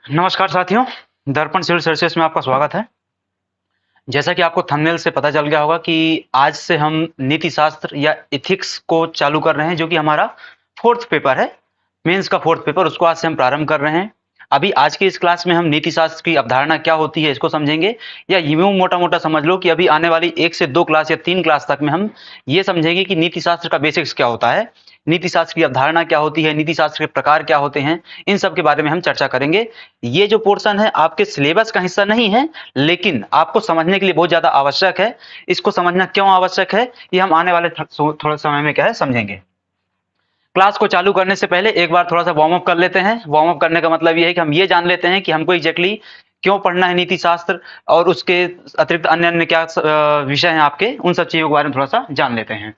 नमस्कार साथियों, दर्पण सिविल सर्विसेज में आपका स्वागत है। जैसा कि आपको थंबनेल से पता चल गया होगा कि आज से हम नीति शास्त्र या इथिक्स को चालू कर रहे हैं, जो कि हमारा फोर्थ पेपर है, मेंस का फोर्थ पेपर। उसको आज से हम प्रारंभ कर रहे हैं। अभी आज की इस क्लास में हम नीति शास्त्र की अवधारणा क्या होती है इसको समझेंगे, या यूं मोटा मोटा समझ लो कि अभी आने वाली 1 से 2 क्लास या 3 क्लास तक में हम ये समझेंगे कि नीति शास्त्र का बेसिक्स क्या होता है, नीति शास्त्र की अवधारणा क्या होती है, नीति शास्त्र के प्रकार क्या होते हैं, इन सब के बारे में हम चर्चा करेंगे। ये जो पोर्शन है आपके सिलेबस का हिस्सा नहीं है, लेकिन आपको समझने के लिए बहुत ज्यादा आवश्यक है। इसको समझना क्यों आवश्यक है, ये हम आने वाले थोड़ा समय में क्या है समझेंगे। क्लास को चालू करने से पहले एक बार थोड़ा सा वार्म अप कर लेते हैं। वार्म अप करने का मतलब ये है कि हम ये जान लेते हैं कि हमको एग्जैक्टली क्यों पढ़ना है नीति शास्त्र, और उसके अतिरिक्त अन्य अन्य क्या विषय हैं आपके, उन सब चीजों के बारे में थोड़ा सा जान लेते हैं।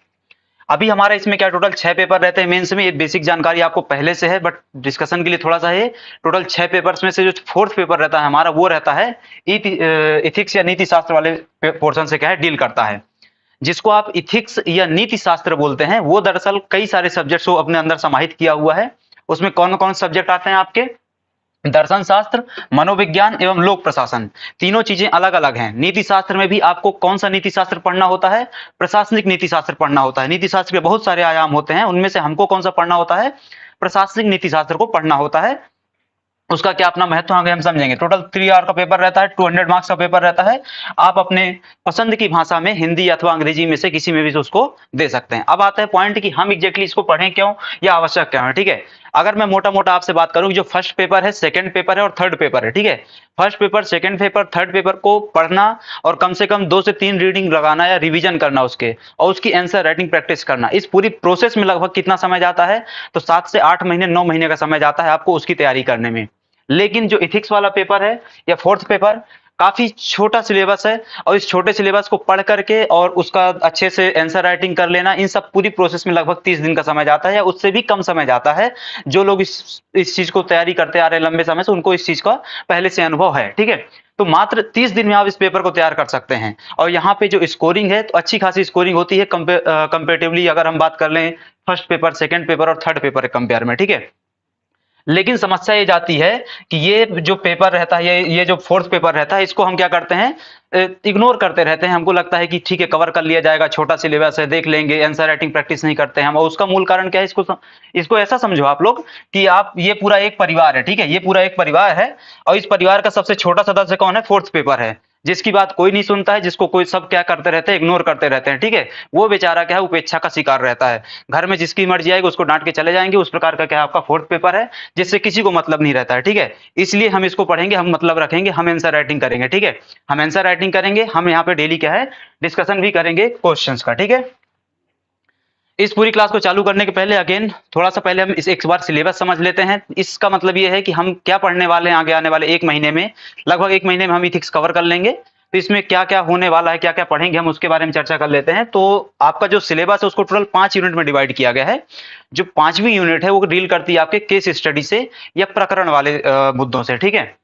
अभी हमारा इसमें क्या टोटल 6 पेपर रहते हैं मेंस में। ये बेसिक जानकारी आपको पहले से है, बट डिस्कशन के लिए थोड़ा सा है। टोटल 6 पेपर्स में से जो फोर्थ पेपर रहता है हमारा, वो रहता है इथिक्स या नीति शास्त्र वाले पोर्शन से क्या है डील करता है। जिसको आप इथिक्स या नीति शास्त्र बोलते हैं, वो दरअसल कई सारे सब्जेक्ट्स को अपने अंदर समाहित किया हुआ है। उसमें कौन कौन सब्जेक्ट आते हैं आपके, दर्शन शास्त्र, मनोविज्ञान एवं लोक प्रशासन। तीनों चीजें अलग अलग हैं। नीति शास्त्र में भी आपको कौन सा नीति शास्त्र पढ़ना होता है, प्रशासनिक नीति शास्त्र पढ़ना होता है। नीति शास्त्र के बहुत सारे आयाम होते हैं, उनमें से हमको कौन सा पढ़ना होता है, प्रशासनिक नीति शास्त्र को पढ़ना होता है। उसका क्या अपना महत्व आगे हम समझेंगे। टोटल 3 आवर का पेपर रहता है, 200 मार्क्स का पेपर रहता है। आप अपने पसंद की भाषा में, हिंदी अथवा अंग्रेजी में से किसी में भी उसको दे सकते हैं। अब आता है पॉइंट कि हम एग्जैक्टली इसको पढ़ें क्यों या आवश्यक क्यों है। ठीक है, अगर मैं मोटा मोटा आपसे बात करूं, जो फर्स्ट पेपर है, सेकंड पेपर है और थर्ड पेपर है, ठीक है, first paper, second paper, third paper को पढ़ना और कम से कम 2 से 3 रीडिंग लगाना या रिवीजन करना उसके, और उसकी आंसर राइटिंग प्रैक्टिस करना, इस पूरी प्रोसेस में लगभग कितना समय जाता है, तो 7 से 8 महीने 9 महीने का समय जाता है आपको उसकी तैयारी करने में। लेकिन जो इथिक्स वाला पेपर है या फोर्थ पेपर, काफी छोटा सिलेबस है, और इस छोटे सिलेबस को पढ़ करके और उसका अच्छे से आंसर राइटिंग कर लेना, इन सब पूरी प्रोसेस में लगभग 30 दिन का समय जाता है या उससे भी कम समय जाता है। जो लोग इस चीज को तैयारी करते आ रहे हैं लंबे समय से, उनको इस चीज का पहले से अनुभव है। ठीक है, तो मात्र 30 दिन में आप इस पेपर को तैयार कर सकते हैं। और यहाँ पे जो स्कोरिंग है, तो अच्छी खासी स्कोरिंग होती है कंपेरेटिवली, अगर हम बात कर लें फर्स्ट पेपर, सेकंड पेपर और थर्ड पेपर के कंपेयर में। ठीक है, लेकिन समस्या ये जाती है कि ये जो पेपर रहता है, ये जो फोर्थ पेपर रहता है, इसको हम क्या करते हैं, इग्नोर करते रहते हैं। हमको लगता है कि ठीक है कवर कर लिया जाएगा, छोटा सिलेबस है, देख लेंगे, आंसर राइटिंग प्रैक्टिस नहीं करते हैं हम। और उसका मूल कारण क्या है, इसको ऐसा समझो आप लोग कि आप, ये पूरा एक परिवार है। ठीक है, ये पूरा एक परिवार है, और इस परिवार का सबसे छोटा सदस्य कौन है, फोर्थ पेपर है, जिसकी बात कोई नहीं सुनता है, जिसको कोई सब क्या करते रहते हैं, इग्नोर करते रहते हैं। ठीक है, वो बेचारा क्या है, उपेक्षा का शिकार रहता है। घर में जिसकी मर्जी आएगी उसको डांट के चले जाएंगे, उस प्रकार का क्या है आपका फोर्थ पेपर है, जिससे किसी को मतलब नहीं रहता है। ठीक है, इसलिए हम इसको पढ़ेंगे, हम मतलब रखेंगे, हम आंसर राइटिंग करेंगे। ठीक है, हम आंसर राइटिंग करेंगे, हम यहाँ पे डेली क्या है डिस्कशन भी करेंगे क्वेश्चंस का। ठीक है, इस पूरी क्लास को चालू करने के पहले अगेन थोड़ा सा पहले हम इस एक बार सिलेबस समझ लेते हैं। इसका मतलब ये है कि हम क्या पढ़ने वाले हैं आगे आने वाले 1 महीने में। लगभग 1 महीने में हम इथिक्स कवर कर लेंगे, तो इसमें क्या क्या होने वाला है, क्या क्या पढ़ेंगे, हम उसके बारे में चर्चा कर लेते हैं। तो आपका जो सिलेबस है उसको टोटल 5 यूनिट में डिवाइड किया गया है। जो 5वीं यूनिट है वो डील करती है आपके केस स्टडी से या प्रकरण वाले मुद्दों से। ठीक है,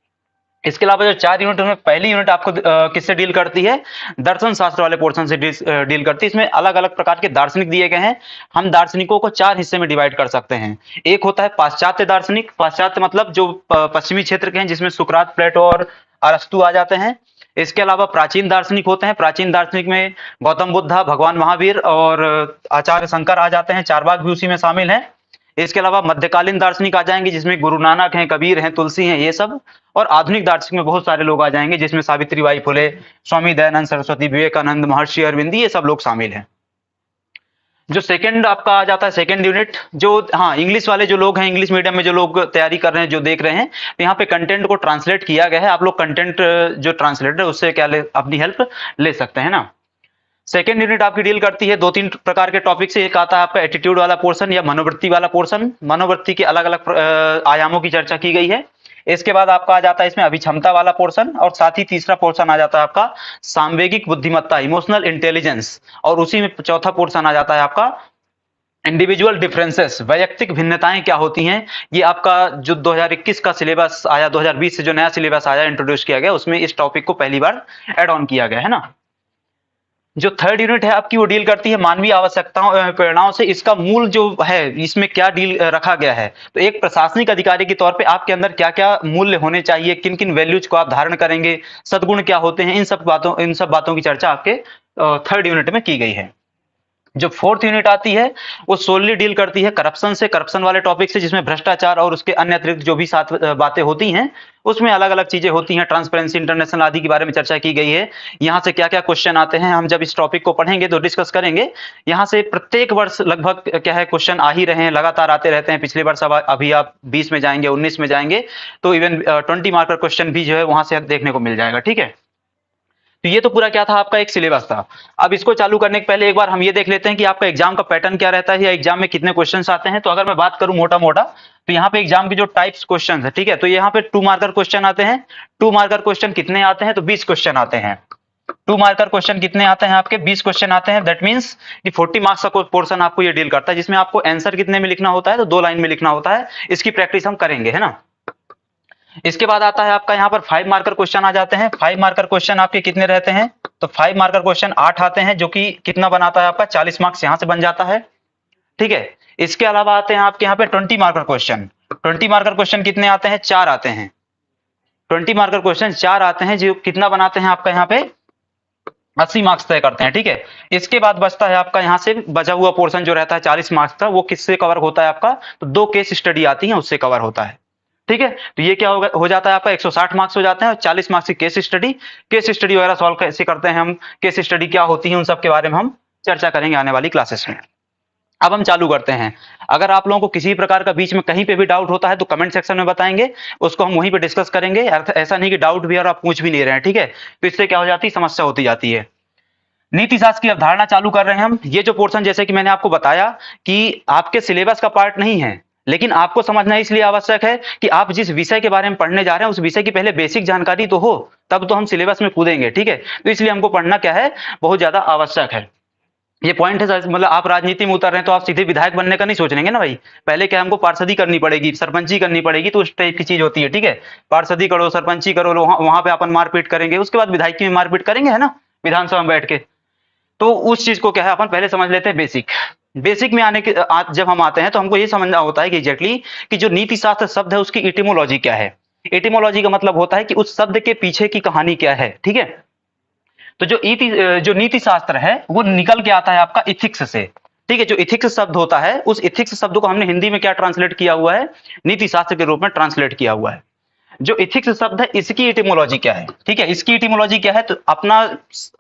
इसके अलावा जो 4 यूनिट में पहली यूनिट आपको किससे डील करती है, दर्शन शास्त्र वाले पोर्शन से डील करती है। इसमें अलग अलग प्रकार के दार्शनिक दिए गए हैं। हम दार्शनिकों को 4 हिस्से में डिवाइड कर सकते हैं। एक होता है पाश्चात्य दार्शनिक, पाश्चात्य मतलब जो पश्चिमी क्षेत्र के हैं, जिसमें सुकरात, प्लेटो और अरस्तु आ जाते हैं। इसके अलावा प्राचीन दार्शनिक होते हैं। प्राचीन दार्शनिक में गौतम बुद्धा, भगवान महावीर और आचार्य शंकर आ जाते हैं, चारवाक भी उसी में शामिल हैं। इसके अलावा मध्यकालीन दार्शनिक आ जाएंगे, जिसमें गुरु नानक हैं, कबीर हैं, तुलसी हैं, ये सब। और आधुनिक दार्शनिक में बहुत सारे लोग आ जाएंगे, जिसमें सावित्रीबाई फुले, स्वामी दयानंद सरस्वती, विवेकानंद, महर्षि अरविंद, ये सब लोग शामिल हैं। जो सेकंड आपका आ जाता है, सेकंड यूनिट, जो हाँ इंग्लिश वाले जो लोग हैं, इंग्लिश मीडियम में जो लोग तैयारी कर रहे हैं, जो देख रहे हैं, तो यहाँ पे कंटेंट को ट्रांसलेट किया गया है। आप लोग कंटेंट जो ट्रांसलेटर है उससे क्या अपनी हेल्प ले सकते हैं ना। सेकेंड यूनिट आपकी डील करती है 2-3 प्रकार के टॉपिक से। एक आता है आपका एटीट्यूड वाला पोर्शन या मनोवृत्ति वाला पोर्शन। मनोवृत्ति के अलग अलग आयामों की चर्चा की गई है। इसके बाद आपका आ जाता है इसमें अभिक्षमता वाला पोर्शन, और साथ ही तीसरा पोर्शन आ जाता है आपका सांवेगिक बुद्धिमत्ता, इमोशनल इंटेलिजेंस, और उसी में चौथा पोर्शन आ जाता है आपका इंडिविजुअल डिफरेंसेस, वैयक्तिक भिन्नताएं क्या होती हैं। ये आपका जो 2021 का सिलेबस आया, 2020 से जो नया सिलेबस आया, इंट्रोड्यूस किया गया, उसमें इस टॉपिक को पहली बार ऐड ऑन किया गया है ना। जो थर्ड यूनिट है आपकी, वो डील करती है मानवीय आवश्यकताओं एवं प्रेरणाओं से। इसका मूल जो है, इसमें क्या डील रखा गया है, तो एक प्रशासनिक अधिकारी के तौर पे आपके अंदर क्या क्या मूल्य होने चाहिए, किन किन वैल्यूज को आप धारण करेंगे, सद्गुण क्या होते हैं, इन सब बातों की चर्चा आपके थर्ड यूनिट में की गई है। जो फोर्थ यूनिट आती है वो सोलली डील करती है करप्शन से, करप्शन वाले टॉपिक से, जिसमें भ्रष्टाचार और उसके अन्य अतिरिक्त जो भी साथ बातें होती हैं, उसमें अलग अलग चीजें होती हैं, ट्रांसपेरेंसी इंटरनेशनल आदि के बारे में चर्चा की गई है। यहाँ से क्या क्या क्वेश्चन आते हैं, हम जब इस टॉपिक को पढ़ेंगे तो डिस्कस करेंगे। यहाँ से प्रत्येक वर्ष लगभग क्या है क्वेश्चन आ ही रहे हैं, लगातार आते रहते हैं। पिछले वर्ष अभी आप 20 में जाएंगे, 19 में जाएंगे, तो इवन 20 मार्क का क्वेश्चन भी जो है वहां से देखने को मिल जाएगा। ठीक है, तो ये तो पूरा क्या था, आपका एक सिलेबस था। अब इसको चालू करने के पहले एक बार हम ये देख लेते हैं कि आपका एग्जाम का पैटर्न क्या रहता है, या एग्जाम में कितने क्वेश्चंस आते हैं। तो अगर मैं बात करूं मोटा मोटा, तो यहाँ पे एग्जाम के जो टाइप्स क्वेश्चन है, ठीक है, तो यहाँ पे 2 मार्कर क्वेश्चन आते हैं। 2 मार्कर क्वेश्चन कितने आते हैं, तो 20 क्वेश्चन आते हैं। 2 मार्कर क्वेश्चन कितने आते हैं आपके, 20 क्वेश्चन आते हैं। दैट मीन्स कि 40 मार्क्स का पोर्शन आपको ये डील करता है, जिसमें आपको आंसर कितने में लिखना होता है, तो 2 लाइन में लिखना होता है। इसकी प्रैक्टिस हम करेंगे, है ना। इसके बाद आता है आपका यहाँ पर 5 मार्कर क्वेश्चन आ जाते हैं। 5 मार्कर क्वेश्चन आपके कितने रहते हैं, तो 5 मार्कर क्वेश्चन 8 आते हैं, जो कि कितना बनाता है आपका 40 मार्क्स यहाँ से बन जाता है। ठीक है, इसके अलावा आते हैं आपके यहाँ पे 20 मार्कर क्वेश्चन। 20 मार्कर क्वेश्चन कितने आते हैं, 4 आते हैं। 20 मार्कर क्वेश्चन 4 आते हैं, जो कितना बनाते हैं आपका यहाँ पे 80 मार्क्स तय करते हैं। ठीक है, इसके बाद बचता है आपका यहाँ से बचा हुआ पोर्शन जो रहता है 40 मार्क्स का, वो किससे कवर होता है आपका, तो 2 केस स्टडी आती है, उससे कवर होता है। ठीक है, तो ये क्या हो जाता है आपका 160 मार्क्स हो जाते हैं, और 40 मार्क्स की केस स्टडी वगैरह सॉल्व कैसे करते हैं हम, केस स्टडी क्या होती है, उन सब के बारे में हम चर्चा करेंगे आने वाली क्लासेस में। अब हम चालू करते हैं। अगर आप लोगों को किसी प्रकार का बीच में कहीं पे भी डाउट होता है तो कमेंट सेक्शन में बताएंगे, उसको हम वहीं पे डिस्कस करेंगे। ऐसा नहीं कि डाउट भी और आप पूछ भी नहीं रहे हैं। ठीक है, तो इससे क्या हो जाती है, समस्या होती जाती है। नीति शास्त्र की अवधारणा चालू कर रहे हैं हम। ये जो पोर्शन, जैसे कि मैंने आपको बताया कि आपके सिलेबस का पार्ट नहीं है, लेकिन आपको समझना इसलिए आवश्यक है कि आप जिस विषय के बारे में पढ़ने जा रहे हैं उस विषय की पहले बेसिक जानकारी तो हो, तब तो हम सिलेबस में कूदेंगे। ठीक है, तो इसलिए हमको पढ़ना क्या है, बहुत ज्यादा आवश्यक है। ये पॉइंट है, मतलब आप राजनीति में उतर रहे हैं तो आप सीधे विधायक बनने का नहीं सोच लेंगे ना भाई। पहले क्या हमको पार्षदी करनी पड़ेगी, सरपंची करनी पड़ेगी, तो उस टाइप की चीज होती है। ठीक है, पार्षदी करो, सरपंची करो, वहां पे अपन मारपीट करेंगे, उसके बाद विधायकी में मारपीट करेंगे, है ना, विधानसभा में बैठ के। तो उस चीज को क्या है, अपन पहले समझ लेते हैं बेसिक। बेसिक में आने के जब हम आते हैं तो हमको ये समझना होता है कि एग्जैक्टली कि जो नीति शास्त्र शब्द है उसकी इटिमोलॉजी क्या है। इटिमोलॉजी का मतलब होता है कि उस शब्द के पीछे की कहानी क्या है। ठीक है, तो जो नीति शास्त्र है वो निकल के आता है आपका इथिक्स से। ठीक है, जो इथिक्स शब्द होता है, उस इथिक्स शब्द को हमने हिंदी में क्या ट्रांसलेट किया हुआ है, नीति शास्त्र के रूप में ट्रांसलेट किया हुआ है। जो इथिक्स शब्द है इसकी इटिमोलॉजी क्या है, ठीक है, इसकी इटिमोलॉजी क्या है, तो अपना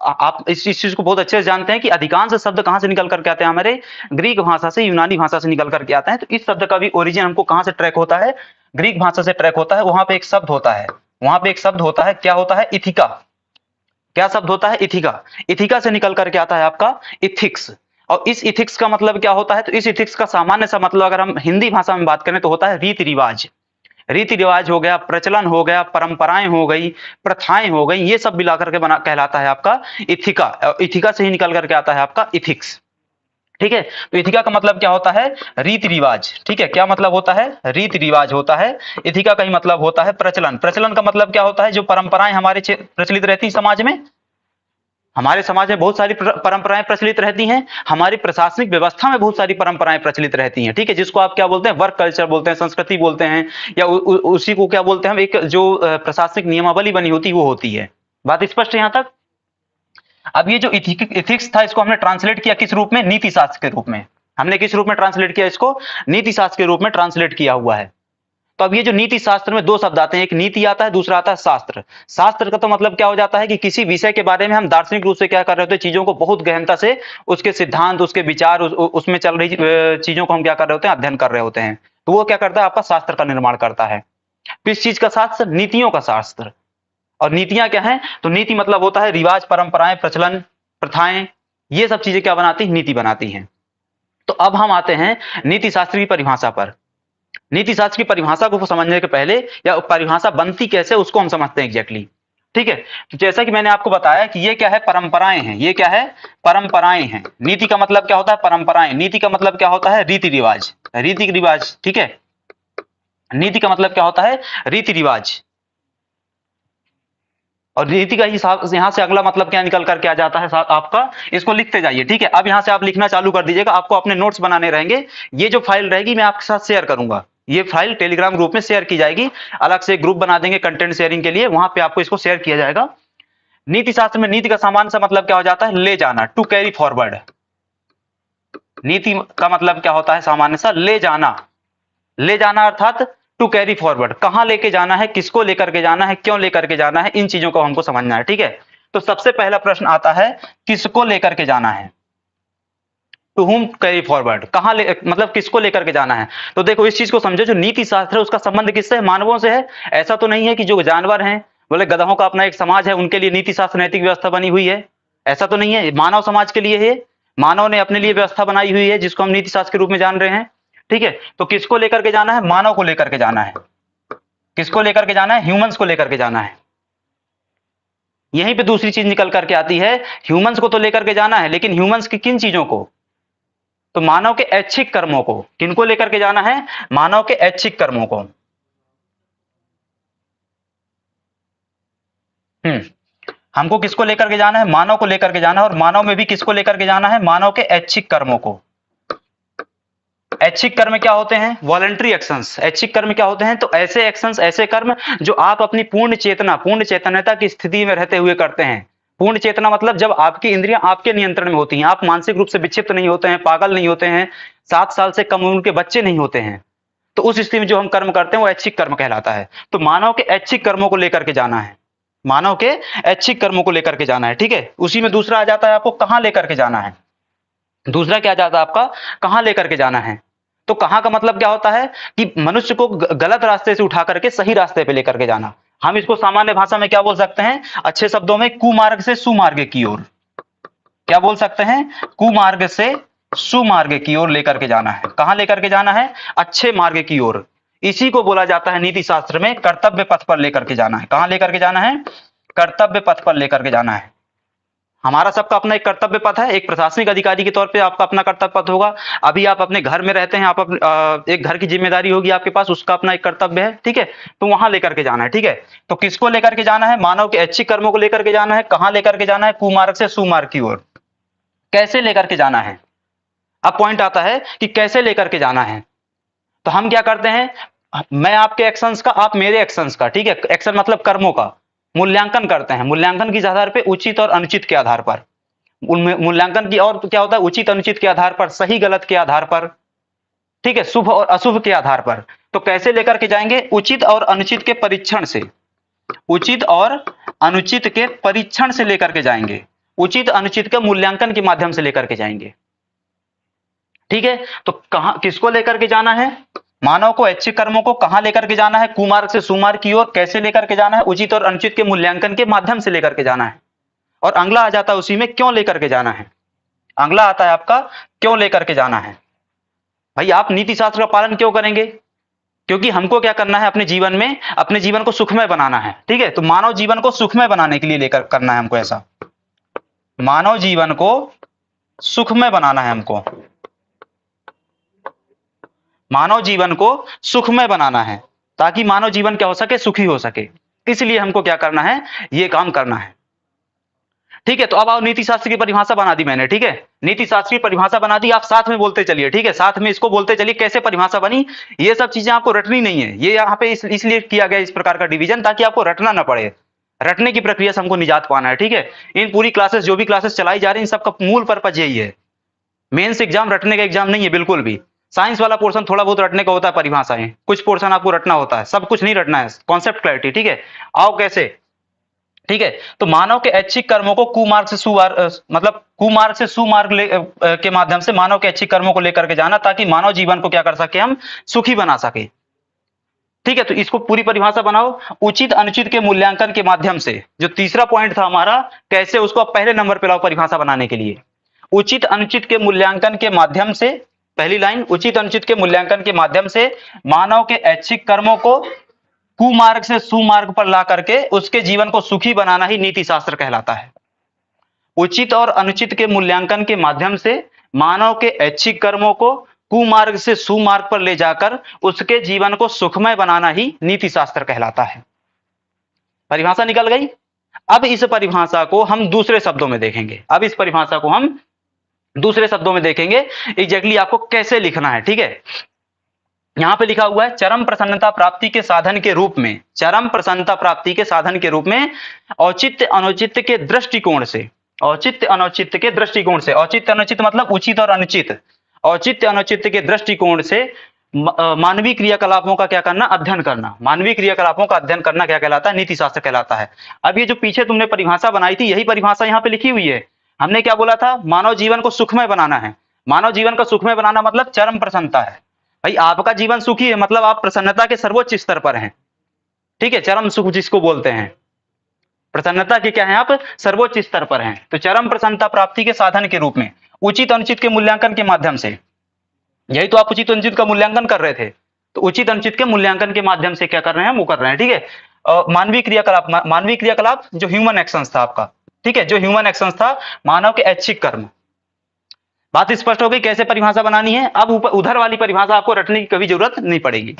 आप इस चीज को बहुत अच्छे से जानते हैं कि अधिकांश शब्द कहां से निकल करके आते हैं, हमारे ग्रीक भाषा से, यूनानी भाषा से निकल करके आते हैं। तो इस शब्द का भी ओरिजिन हमको कहां से ट्रैक होता है, ग्रीक भाषा से ट्रैक होता है। वहां पे एक शब्द होता है, वहां पे एक शब्द होता है, क्या होता है, इथिका। क्या शब्द होता है, इथिका। इथिका से निकल करके आता है आपका इथिक्स। और इस इथिक्स का मतलब क्या होता है, तो इस इथिक्स का सामान्य सा मतलब अगर हम हिंदी भाषा में बात करें तो होता है रीति रिवाज। रीति रिवाज हो गया, प्रचलन हो गया, परंपराएं हो गई, प्रथाएं हो गई, ये सब मिला करके बना कहलाता है आपका इथिका। इथिका से ही निकल करके आता है आपका इथिक्स। ठीक है, तो इथिका का मतलब क्या होता है, रीति रिवाज। ठीक है, क्या मतलब होता है, रीति रिवाज होता है। इथिका का ही मतलब होता है प्रचलन। प्रचलन का मतलब क्या होता है, जो परंपराएं हमारे प्रचलित रहती है समाज में। हमारे समाज में बहुत सारी परंपराएं प्रचलित रहती हैं, हमारी प्रशासनिक व्यवस्था में बहुत सारी परंपराएं प्रचलित रहती हैं। ठीक है, जिसको आप क्या बोलते हैं, वर्क कल्चर बोलते हैं, संस्कृति बोलते हैं, या उसी को क्या बोलते हैं हम, एक जो प्रशासनिक नियमावली बनी होती है वो होती है। बात स्पष्ट है यहां तक। अब ये जो इथिक्स था इसको हमने ट्रांसलेट किया किस रूप में, नीति शास्त्र के रूप में। हमने किस रूप में ट्रांसलेट किया इसको, नीति शास्त्र के रूप में ट्रांसलेट किया हुआ है। तो अब ये जो नीति शास्त्र में 2 शब्द आते हैं, एक नीति आता है, दूसरा आता है शास्त्र। शास्त्र का तो मतलब क्या हो जाता है कि किसी विषय के बारे में हम दार्शनिक रूप से क्या कर रहे होते हैं, चीजों को बहुत गहनता से, उसके सिद्धांत, उसके विचार, उसमें चल रही चीजों को हम क्या कर रहे होते हैं, अध्ययन कर रहे होते हैं। तो वो क्या करता है, आपका शास्त्र का निर्माण करता है। किस चीज का शास्त्र, नीतियों का शास्त्र। और नीतियां क्या है, तो नीति मतलब होता है रिवाज, परंपराएं, प्रचलन, प्रथाएं, ये सब चीजें क्या बनाती है, नीति बनाती हैं। तो अब हम आते हैं नीति शास्त्र की परिभाषा पर। नीति शास्त्र की परिभाषा को समझने के पहले या परिभाषा बनती कैसे उसको हम समझते हैं एग्जैक्टली। ठीक है, तो जैसा कि मैंने आपको बताया कि ये क्या है, परंपराएं हैं। ये क्या है, परंपराएं हैं। नीति का मतलब क्या होता है, परंपराएं। नीति का मतलब क्या होता है, रीति रिवाज, रीति रिवाज। ठीक है, नीति का मतलब क्या होता है, रीति रिवाज। और नीति का हिसाब यहां से अगला मतलब क्या निकल करके आ जाता है साथ आपका, इसको लिखते जाइए। ठीक है, अब यहां से आप लिखना चालू कर दीजिएगा, आपको अपने नोट्स बनाने रहेंगे। ये जो फाइल रहेगी मैं आपके साथ शेयर करूंगा, ये फाइल टेलीग्राम ग्रुप में शेयर की जाएगी, अलग से ग्रुप बना देंगे कंटेंट शेयरिंग के लिए, वहां पे आपको इसको शेयर किया जाएगा। नीति शास्त्र में नीति का सामान्य सा मतलब क्या हो जाता है, ले जाना, टू कैरी फॉरवर्ड। नीति का मतलब क्या होता है सामान्य सा, ले जाना। ले जाना अर्थात टू कैरी फॉरवर्ड, कहां लेके जाना है, किसको लेकर के जाना है, क्यों लेकर के जाना है, इन चीजों को हमको समझना है। ठीक है, तो सबसे पहला प्रश्न आता है, किसको लेकर के जाना है, टू हुम कैरी फॉरवर्ड, कहां ले मतलब किसको लेकर के जाना है। तो देखो इस चीज को समझो, जो नीति शास्त्र है उसका संबंध किससे है, मानवों से है। ऐसा तो नहीं है कि जो जानवर हैं, बोले गधों का अपना एक समाज है, उनके लिए नीति शास्त्र नैतिक व्यवस्था बनी हुई है, ऐसा तो नहीं है। मानव समाज के लिए है, मानव ने अपने लिए व्यवस्था बनाई हुई है जिसको हम नीति शास्त्र के रूप में जान रहे हैं। ठीक है, तो किसको लेकर के जाना है, मानव को लेकर के जाना है। किसको लेकर के जाना है, ह्यूमंस को लेकर के जाना है। यहीं पे दूसरी चीज निकल करके आती है, ह्यूमंस को तो लेकर के जाना है, लेकिन ह्यूमंस की किन चीजों को, तो मानव के ऐच्छिक कर्मों को। किनको लेकर के जाना है, मानव के ऐच्छिक कर्मों को। हमको किसको लेकर के जाना है, मानव को लेकर के जाना है, और मानव में भी किसको लेकर के जाना है, मानव के ऐच्छिक कर्मों को। ऐच्छिक कर्म क्या होते हैं, वॉलंटरी एक्शंस। ऐच्छिक कर्म क्या होते हैं, तो ऐसे एक्शंस, ऐसे कर्म जो आप अपनी पूर्ण चेतना, पूर्ण चेतनता की स्थिति में रहते हुए करते हैं। पूर्ण चेतना मतलब जब आपकी इंद्रियां आपके नियंत्रण में होती हैं, आप मानसिक रूप से विक्षिप्त नहीं होते हैं, पागल नहीं होते हैं, 7 साल से कम उम्र के बच्चे नहीं होते हैं, तो उस स्थिति में जो हम कर्म करते हैं वो ऐच्छिक कर्म कहलाता है। तो मानव के ऐच्छिक कर्मों को लेकर के जाना है, मानव के ऐच्छिक कर्मों को लेकर के जाना है। ठीक है, उसी में दूसरा आ जाता है, आपको कहां लेकर के जाना है। दूसरा क्या आ जाता है आपका, कहां लेकर के जाना है। तो कहां का मतलब क्या होता है कि मनुष्य को गलत रास्ते से उठा करके सही रास्ते पे लेकर के जाना। हम इसको सामान्य भाषा में क्या बोल सकते हैं, अच्छे शब्दों में कुमार्ग से सुमार्ग की ओर। क्या बोल सकते हैं, कुमार्ग से सुमार्ग की ओर लेकर के जाना है। कहां लेकर के जाना है, अच्छे मार्ग की ओर। इसी को बोला जाता है नीति शास्त्र में कर्तव्य पथ पर लेकर के जाना है। कहां लेकर के जाना है, कर्तव्य पथ पर लेकर के जाना है। हमारा सबका अपना एक कर्तव्य पथ है, एक प्रशासनिक अधिकारी के तौर पे आपका अपना कर्तव्य पथ होगा। अभी आप अपने घर में रहते हैं, आप एक घर की जिम्मेदारी होगी आपके पास, उसका अपना एक कर्तव्य है। ठीक है, तो वहां लेकर के जाना है। ठीक है, तो किसको लेकर के जाना है, मानव के ऐच्छिक कर्मों को लेकर के जाना है। कहां लेकर के जाना है, कुमार्ग से सुमार्ग की ओर। कैसे लेकर के जाना है, अब पॉइंट आता है कि कैसे लेकर के जाना है। तो हम क्या करते हैं, मैं आपके एक्शंस का, आप मेरे एक्शंस का, ठीक है, एक्शन मतलब कर्मों का मूल्यांकन करते हैं। मूल्यांकन किस आधार पे, उचित और अनुचित के आधार पर। मूल्यांकन की और क्या होता है, उचित अनुचित के आधार पर, सही गलत के आधार पर, ठीक है, शुभ और अशुभ के आधार पर। तो कैसे लेकर के जाएंगे, उचित और अनुचित के परीक्षण से, उचित और अनुचित के परीक्षण से लेकर के जाएंगे, उचित अनुचित के मूल्यांकन के माध्यम से लेकर के जाएंगे। ठीक है, तो कहां किसको लेकर के जाना है, मानव को ऐच्छिक कर्मों को कहां लेकर के जाना है, कुमार्ग से सुमार्ग की ओर। कैसे लेकर के जाना है, उचित और अनुचित के मूल्यांकन के माध्यम से लेकर के जाना है। और अगला आ जाता है उसी में, क्यों लेकर के जाना है। अगला आता है आपका, क्यों लेकर के जाना है। भाई आप नीति शास्त्र का पालन क्यों करेंगे, क्योंकि हमको क्या करना है अपने जीवन में, अपने जीवन को सुखमय बनाना है। ठीक है, तो मानव जीवन को सुखमय बनाने के लिए लेकर करना है हमको ऐसा, मानव जीवन को सुखमय बनाना है हमको, मानव जीवन को सुखमय बनाना है, ताकि मानव जीवन क्या हो सके, सुखी हो सके। इसलिए हमको क्या करना है, ये काम करना है। ठीक है, तो अब आओ, नीति शास्त्र की परिभाषा बना दी मैंने। ठीक है, नीति शास्त्र की परिभाषा बना दी, आप साथ में बोलते चलिए। ठीक है, साथ में इसको बोलते चलिए, कैसे परिभाषा बनी। ये सब चीजें आपको रटनी नहीं है, ये यहाँ पे इसलिए किया गया इस प्रकार का डिवीजन, ताकि आपको रटना ना पड़े। रटने की प्रक्रिया से हमको निजात पाना है। ठीक है, इन पूरी क्लासेस, जो भी क्लासेस चलाई जा रही है, इन सबका मूल पर्पज यही है। मेंस एग्जाम रटने का एग्जाम नहीं है बिल्कुल भी। साइंस वाला पोर्शन थोड़ा बहुत रटने का होता है, परिभाषाएं, कुछ पोर्शन आपको रटना होता है, सब कुछ नहीं रटना है, कॉन्सेप्ट क्लैरिटी। ठीक है, आओ कैसे। ठीक है, तो मानव के ऐच्छिक कर्मों को कुमार्ग से सुमार्ग, मतलब कुमार्ग से सुमार्ग के माध्यम से मानव के ऐच्छिक कर्मों को लेकर के जाना, ताकि मानव जीवन को क्या कर सके, हम सुखी बना सके। ठीक है, तो इसको पूरी परिभाषा बनाओ, उचित अनुचित के मूल्यांकन के माध्यम से। जो तीसरा पॉइंट था हमारा, कैसे, उसको आप पहले नंबर पे लाओ परिभाषा बनाने के लिए। उचित अनुचित के मूल्यांकन के माध्यम से पहली लाइन, उचित अनुचित के मूल्यांकन के माध्यम से मानव के ऐच्छिक कर्मों को कुमार्ग से सुमार्ग पर ला करके उसके जीवन को सुखी बनाना ही नीति शास्त्र कहलाता है। उचित और अनुचित के मूल्यांकन के माध्यम से मानव के ऐच्छिक कर्मों को कुमार्ग से सुमार्ग पर ले जाकर उसके जीवन को सुखमय बनाना ही नीति शास्त्र कहलाता है। परिभाषा निकल गई। अब इस परिभाषा को हम दूसरे शब्दों में देखेंगे। अब इस परिभाषा को हम दूसरे शब्दों में देखेंगे एग्जैक्टली आपको कैसे लिखना है। ठीक है, यहां पे लिखा हुआ है चरम प्रसन्नता प्राप्ति के साधन के रूप में, चरम प्रसन्नता प्राप्ति के साधन के रूप में औचित्य अनुचित्य के दृष्टिकोण से, औचित्य अनुचित्य के दृष्टिकोण से, औचित्य अनुचित मतलब उचित और अनुचित, औचित्य अनुचित्य के दृष्टिकोण से मानवीय क्रियाकलापों का क्या करना, अध्ययन करना। मानवीय क्रियाकलापों का अध्ययन करना क्या कहलाता है, नीति शास्त्र कहलाता है। अब ये जो पीछे तुमने परिभाषा बनाई थी, यही परिभाषा यहाँ पे लिखी हुई है। हमने क्या बोला था, मानव जीवन को सुखमय बनाना है। मानव जीवन को सुखमय बनाना मतलब चरम प्रसन्नता है। भाई आपका जीवन सुखी है मतलब आप प्रसन्नता के सर्वोच्च स्तर पर हैं। ठीक है, चरम सुख जिसको बोलते हैं, प्रसन्नता के क्या है, आप सर्वोच्च स्तर पर हैं। तो चरम प्रसन्नता प्राप्ति के साधन के रूप में उचित अनुचित के मूल्यांकन के माध्यम से, यही तो आप उचित अनुचित का मूल्यांकन कर रहे थे, तो उचित अनुचित के मूल्यांकन के माध्यम से क्या कर रहे हैं, वो कर रहे हैं। ठीक है, मानवीय क्रियाकलाप, मानवीय क्रियाकलाप जो ह्यूमन एक्शंस था आपका, ठीक है, जो ह्यूमन एक्शंस था, मानव के ऐच्छिक कर्म। बात स्पष्ट हो गई कैसे परिभाषा बनानी है। अब ऊपर उधर वाली परिभाषा आपको रटने की कभी जरूरत नहीं पड़ेगी।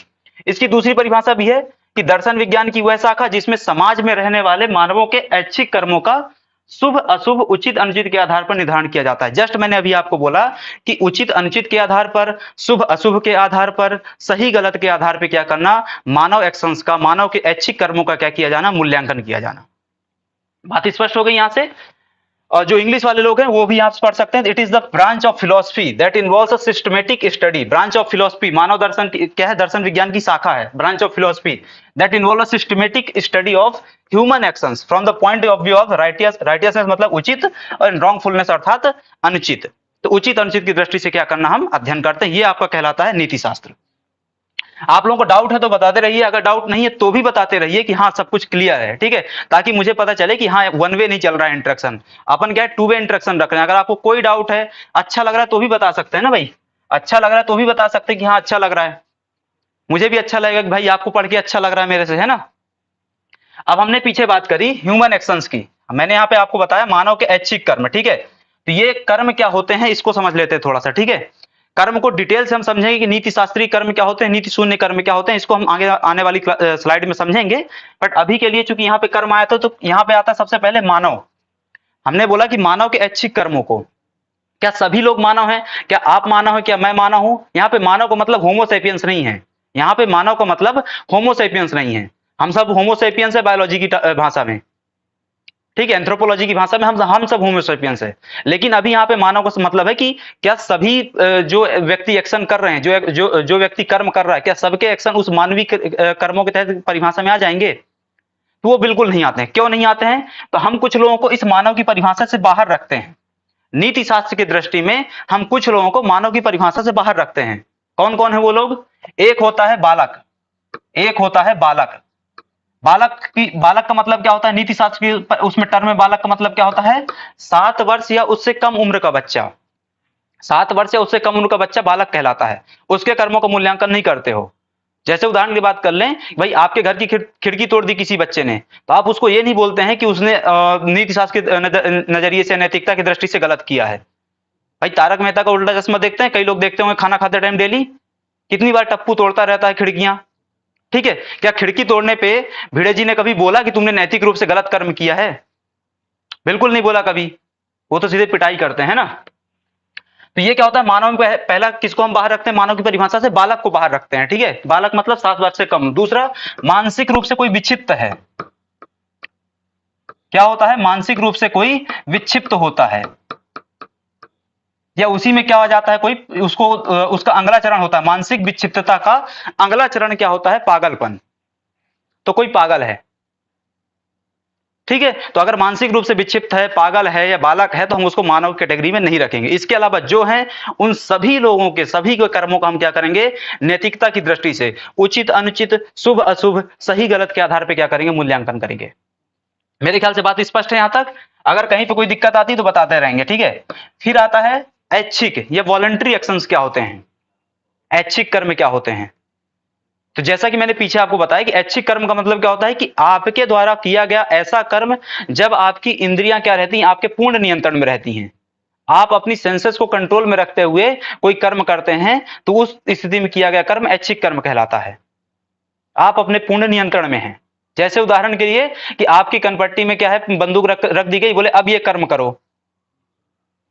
इसकी दूसरी परिभाषा भी है कि दर्शन विज्ञान की वह शाखा जिसमें समाज में रहने वाले मानवों के ऐच्छिक कर्मों का शुभ अशुभ उचित अनुचित के आधार पर निर्धारण किया जाता है। जस्ट मैंने अभी आपको बोला कि उचित अनुचित के आधार पर, शुभ अशुभ के आधार पर, सही गलत के आधार पर क्या करना, मानव एक्शंस का, मानव के ऐच्छिक कर्मों का क्या किया जाना, मूल्यांकन किया जाना। बात स्पष्ट हो गई यहां से। और जो इंग्लिश वाले लोग हैं वो भी यहां पढ़ सकते हैं, it is the branch of philosophy that involves a systematic study. Branch of philosophy, मानव दर्शन क्या है, दर्शन विज्ञान की शाखा है, branch of philosophy that involve a systematic study of human actions from the point of view of righteousness मतलब उचित, और रॉन्गफुलनेस अर्थात अनुचित। तो उचित अनुचित की दृष्टि से क्या करना, हम अध्ययन करते हैं। ये आपका कहलाता है नीति शास्त्र। आप लोगों को डाउट है तो बताते रहिए, अगर डाउट नहीं है तो भी बताते रहिए कि हाँ सब कुछ क्लियर है। ठीक है, ताकि मुझे पता चले कि हाँ वन वे नहीं चल रहा है इंटरेक्शन, अपन क्या है टू वे इंटरेक्शन रख रहे हैं। अगर आपको कोई डाउट है, अच्छा लग रहा है तो भी बता सकते हैं ना भाई, अच्छा लग रहा है तो भी बता सकते हैं कि हाँ अच्छा लग रहा है। मुझे भी अच्छा लगेगा कि भाई आपको पढ़ के अच्छा लग रहा है मेरे से, है ना। अब हमने पीछे बात करी ह्यूमन एक्शंस की, मैंने यहाँ पे आपको बताया मानव के ऐच्छिक कर्म। ठीक है, तो ये कर्म क्या होते हैं इसको समझ लेते हैं थोड़ा सा। ठीक है, कर्म को डिटेल से हम समझेंगे कि नीति शास्त्रीय कर्म क्या होते हैं, नीति शून्य कर्म क्या होते हैं, इसको हम आगे आने वाली स्लाइड में समझेंगे। बट अभी के लिए चूंकि यहाँ पे कर्म आया था तो यहाँ पे आता है सबसे पहले मानव। हमने बोला कि मानव के ऐच्छिक कर्मों को, क्या सभी लोग मानव हैं, क्या आप मानव हैं, क्या मैं मानव हूं। यहाँ पे मानव का मतलब होमोसेपियंस नहीं है, यहाँ पे मानव का मतलब होमोसेपियंस नहीं है। हम सब होमोसेपियंस है बायोलॉजी की भाषा में, ठीक है, एंथ्रोपोलॉजी की भाषा में हम सब होमोसेपियंस है। लेकिन अभी यहाँ पे मानव का मतलब है कि क्या सभी जो व्यक्ति एक्शन कर रहे हैं, जो व्यक्ति कर्म कर रहा है, क्या सबके एक्शन उस मानवीय कर्मों के तहत परिभाषा में आ जाएंगे। तो वो बिल्कुल नहीं आते हैं। क्यों नहीं आते हैं, तो हम कुछ लोगों को इस मानव की परिभाषा से बाहर रखते हैं। नीति शास्त्र की दृष्टि में हम कुछ लोगों को मानव की परिभाषा से बाहर रखते हैं। कौन कौन है वो लोग, एक होता है बालक, एक होता है बालक। बालक का मतलब क्या होता है, नीति शास्त्र की उसमें टर्म में बालक का मतलब क्या होता है, 7 वर्ष या उससे कम उम्र का बच्चा। 7 वर्ष या उससे कम उम्र का बच्चा बालक कहलाता है। उसके कर्मों का मूल्यांकन नहीं करते हो। जैसे उदाहरण की बात कर लें, भाई आपके घर की खिड़की तोड़ दी किसी बच्चे ने, तो आप उसको ये नहीं बोलते हैं कि उसने नीति शास्त्र के नजरिए से, नैतिकता की दृष्टि से गलत किया है। भाई तारक मेहता का उल्टा चश्मा देखते हैं, कई लोग देखते होंगे खाना खाते टाइम डेली, कितनी बार टप्पू तोड़ता रहता है खिड़कियां। ठीक है, क्या खिड़की तोड़ने पे भिड़े जी ने कभी बोला कि तुमने नैतिक रूप से गलत कर्म किया है, बिल्कुल नहीं बोला कभी, वो तो सीधे पिटाई करते हैं ना। तो ये क्या होता है, मानव में पहला किसको हम बाहर रखते हैं, मानव की परिभाषा से बालक को बाहर रखते हैं। ठीक है, बालक मतलब 7 वर्ष से कम। दूसरा, मानसिक रूप से कोई विक्षिप्त है, क्या होता है, मानसिक रूप से कोई विक्षिप्त होता है, या उसी में क्या हो जाता है, कोई उसको उसका अगला चरण होता है मानसिक विक्षिप्तता का अगला चरण क्या होता है, पागलपन। तो कोई पागल है, ठीक है। तो अगर मानसिक रूप से विक्षिप्त है, पागल है या बालक है, तो हम उसको मानव कैटेगरी में नहीं रखेंगे। इसके अलावा जो है उन सभी लोगों के, सभी के कर्मों का हम क्या करेंगे, नैतिकता की दृष्टि से उचित अनुचित, शुभ अशुभ, सही गलत के आधार पर क्या करेंगे, मूल्यांकन करेंगे। मेरे ख्याल से बात स्पष्ट है यहां तक। अगर कहीं पे कोई दिक्कत आती तो बताते रहेंगे, ठीक है। फिर आता है ऐच्छिक या वॉलंटरी एक्शंस क्या होते हैं। ऐच्छिक कर्म क्या होते हैं? तो जैसा कि मैंने पीछे आपको बताया कि ऐच्छिक कर्म का मतलब क्या होता है कि आपके द्वारा किया गया ऐसा कर्म जब आपकी इंद्रियां क्या रहती हैं, आपके पूर्ण नियंत्रण में रहती हैं, आप अपनी सेंसेस को कंट्रोल में रखते हुए कोई कर्म करते हैं, तो उस स्थिति में किया गया कर्म ऐच्छिक कर्म कहलाता है। आप अपने पूर्ण नियंत्रण में हैं। जैसे उदाहरण के लिए कि आपकी कनपट्टी में क्या है, बंदूक रख दी गई, बोले अब ये कर्म करो,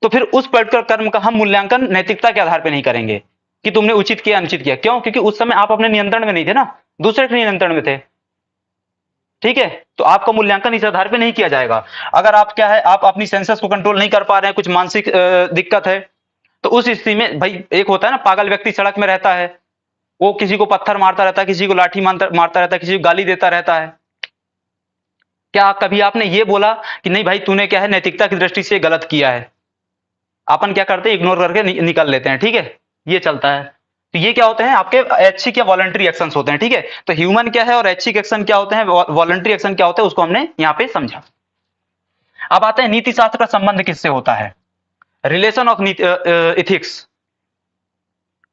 तो फिर उस पर्टिकुलर कर्म का हम मूल्यांकन नैतिकता के आधार पर नहीं करेंगे कि तुमने उचित किया अनुचित किया। क्यों? क्योंकि उस समय आप अपने नियंत्रण में नहीं थे ना, दूसरे के नियंत्रण में थे। ठीक है, तो आपका मूल्यांकन इस आधार पे नहीं किया जाएगा। अगर आप क्या है, आप अपनी सेंसेस को कंट्रोल नहीं कर पा रहे हैं, कुछ मानसिक दिक्कत है, तो उस स्थिति में भाई एक होता है ना, पागल व्यक्ति सड़क में रहता है, वो किसी को पत्थर मारता रहता है, किसी को लाठी मारता रहता है, किसी को गाली देता रहता है। क्या कभी आपने ये बोला कि नहीं भाई तूने क्या है नैतिकता की दृष्टि से गलत किया है? अपन क्या करते हैं, इग्नोर करके निकल लेते हैं। ठीक है, ये चलता है। तो ये क्या होते हैं, आपके ऐच्छिक या वॉलंटरी एक्शंस होते हैं। ठीक है, तो ह्यूमन क्या है और ऐच्छिक एक्शन क्या होते हैं, वॉलंटरी एक्शन क्या होता है, उसको हमने यहाँ पे समझा। अब आते हैं नीति शास्त्र का संबंध किससे होता है, रिलेशन ऑफ इथिक्स,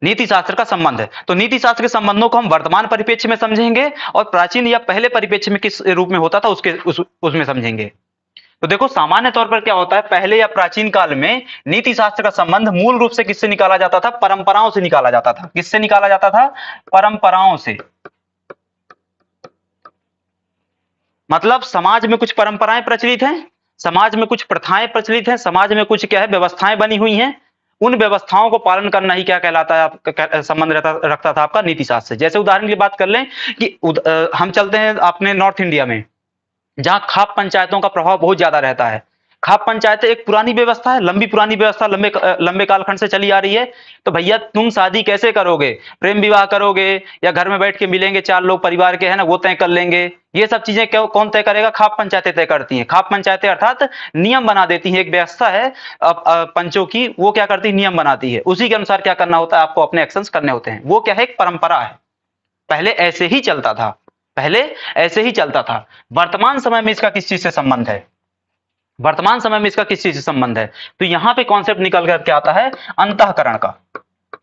नीति शास्त्र का संबंध है। तो नीति शास्त्र के संबंधों को हम वर्तमान परिप्रेक्ष्य में समझेंगे और प्राचीन या पहले परिप्रेक्ष्य में किस रूप में होता था उसमें समझेंगे। तो देखो सामान्य तौर पर क्या होता है, पहले या प्राचीन काल में नीति शास्त्र का संबंध मूल रूप से किससे निकाला जाता था, परंपराओं से निकाला जाता था। किससे निकाला जाता था? परंपराओं से। मतलब समाज में कुछ परंपराएं प्रचलित हैं, समाज में कुछ प्रथाएं प्रचलित हैं, समाज में कुछ क्या है व्यवस्थाएं बनी हुई हैं, उन व्यवस्थाओं को पालन करना ही क्या कहलाता है, संबंध रखता था आपका नीति शास्त्र से। जैसे उदाहरण के लिए बात कर लें कि हम चलते हैं अपने नॉर्थ इंडिया में, जहां खाप पंचायतों का प्रभाव बहुत ज्यादा रहता है। खाप पंचायतें एक पुरानी व्यवस्था है, लंबी पुरानी व्यवस्था, लंबे कालखंड से चली आ रही है। तो भैया तुम शादी कैसे करोगे, प्रेम विवाह करोगे या घर में बैठ के मिलेंगे चार लोग परिवार के, है ना, वो तय कर लेंगे। ये सब चीजें कौन तय करेगा? खाप पंचायतें तय करती हैं। खाप पंचायतें अर्थात नियम बना देती हैं, एक व्यवस्था है पंचों की, वो क्या करती है, नियम बनाती है, उसी के अनुसार क्या करना होता है, आपको अपने एक्शंस करने होते हैं। वो क्या है, एक परंपरा है, पहले ऐसे ही चलता था, पहले ऐसे ही चलता था। वर्तमान समय में इसका किस चीज से संबंध है, वर्तमान समय में इसका किस चीज से संबंध है? तो यहां पे कॉन्सेप्ट निकल करके आता है अंतःकरण का।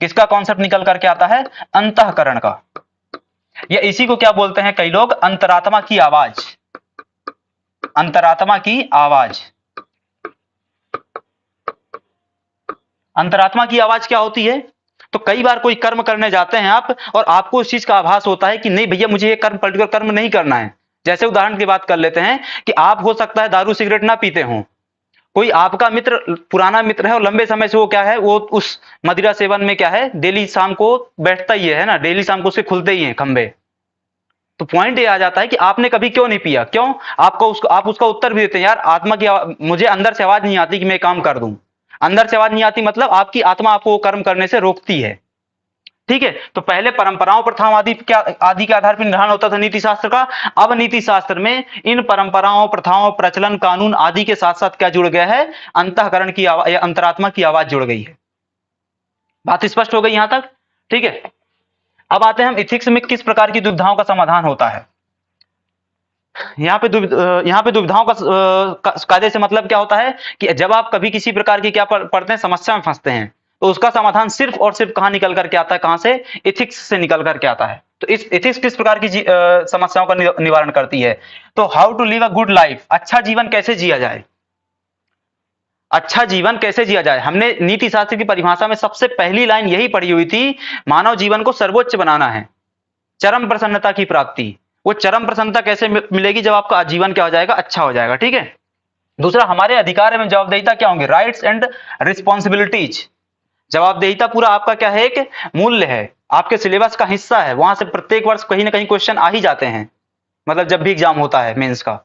किसका कॉन्सेप्ट निकल करके आता है? अंतःकरण का। या इसी को क्या बोलते हैं कई लोग, अंतरात्मा की आवाज। अंतरात्मा की आवाज। अंतरात्मा की आवाज क्या होती है? तो कई बार कोई कर्म करने जाते हैं आप और आपको उस चीज का आभास होता है कि नहीं भैया मुझे ये कर्म, पर्टिकुलर कर्म नहीं करना है। जैसे उदाहरण की बात कर लेते हैं कि आप हो सकता है दारू सिगरेट ना पीते हो, कोई आपका मित्र, पुराना मित्र है और लंबे समय से वो क्या है, वो उस मदिरा सेवन में क्या है, डेली शाम को बैठता ही है ना, डेली शाम को उसके खुलते ही हैं खंबे। तो पॉइंट ये आ जाता है कि आपने कभी क्यों नहीं पिया, क्यों? आप उसका उत्तर भी देते हैं, यार आत्मा की मुझे अंदर से आवाज नहीं आती कि मैं काम कर दूं। अंदर से आवाज नहीं आती मतलब आपकी आत्मा आपको वो कर्म करने से रोकती है। ठीक है, तो पहले परंपराओं प्रथाओं आदि के आधार पर निर्धारण होता था नीति शास्त्र का। अब नीति शास्त्र में इन परंपराओं, प्रथाओं, प्रचलन, कानून आदि के साथ साथ क्या जुड़ गया है, अंतःकरण की आवाज या अंतरात्मा की आवाज जुड़ गई है। बात स्पष्ट हो गई यहां तक? ठीक है, अब आते हैं हम इथिक्स में किस प्रकार की दुविधाओं का समाधान होता है। यहाँ पे दुविधाओं का कायदे से मतलब क्या होता है कि जब आप कभी किसी प्रकार की क्या पढ़ते हैं, समस्या में फंसते हैं, तो उसका समाधान सिर्फ और सिर्फ कहां निकल करके आता है, कहां से? इथिक्स से निकल करके आता है। तो इस इथिक्स किस प्रकार की समस्याओं का निवारण करती है? तो how to live a good life, अच्छा जीवन कैसे जिया जाए, अच्छा जीवन कैसे जिया जाए। हमने नीति शास्त्र की परिभाषा में सबसे पहली लाइन यही पढ़ी हुई थी, मानव जीवन को सर्वोच्च बनाना है, चरम प्रसन्नता की प्राप्ति। वो चरम प्रसन्नता कैसे मिलेगी? जब आपका जीवन क्या हो जाएगा, अच्छा हो जाएगा। ठीक है, दूसरा हमारे अधिकार एवं जवाबदेहिता क्या होंगे, राइट्स एंड रिस्पॉन्सिबिलिटीज। जवाबदेहिता पूरा आपका क्या है, एक मूल्य है, आपके सिलेबस का हिस्सा है, वहां से प्रत्येक वर्ष कहीं ना कहीं क्वेश्चन आ ही जाते हैं, मतलब जब भी एग्जाम होता है मेंस का।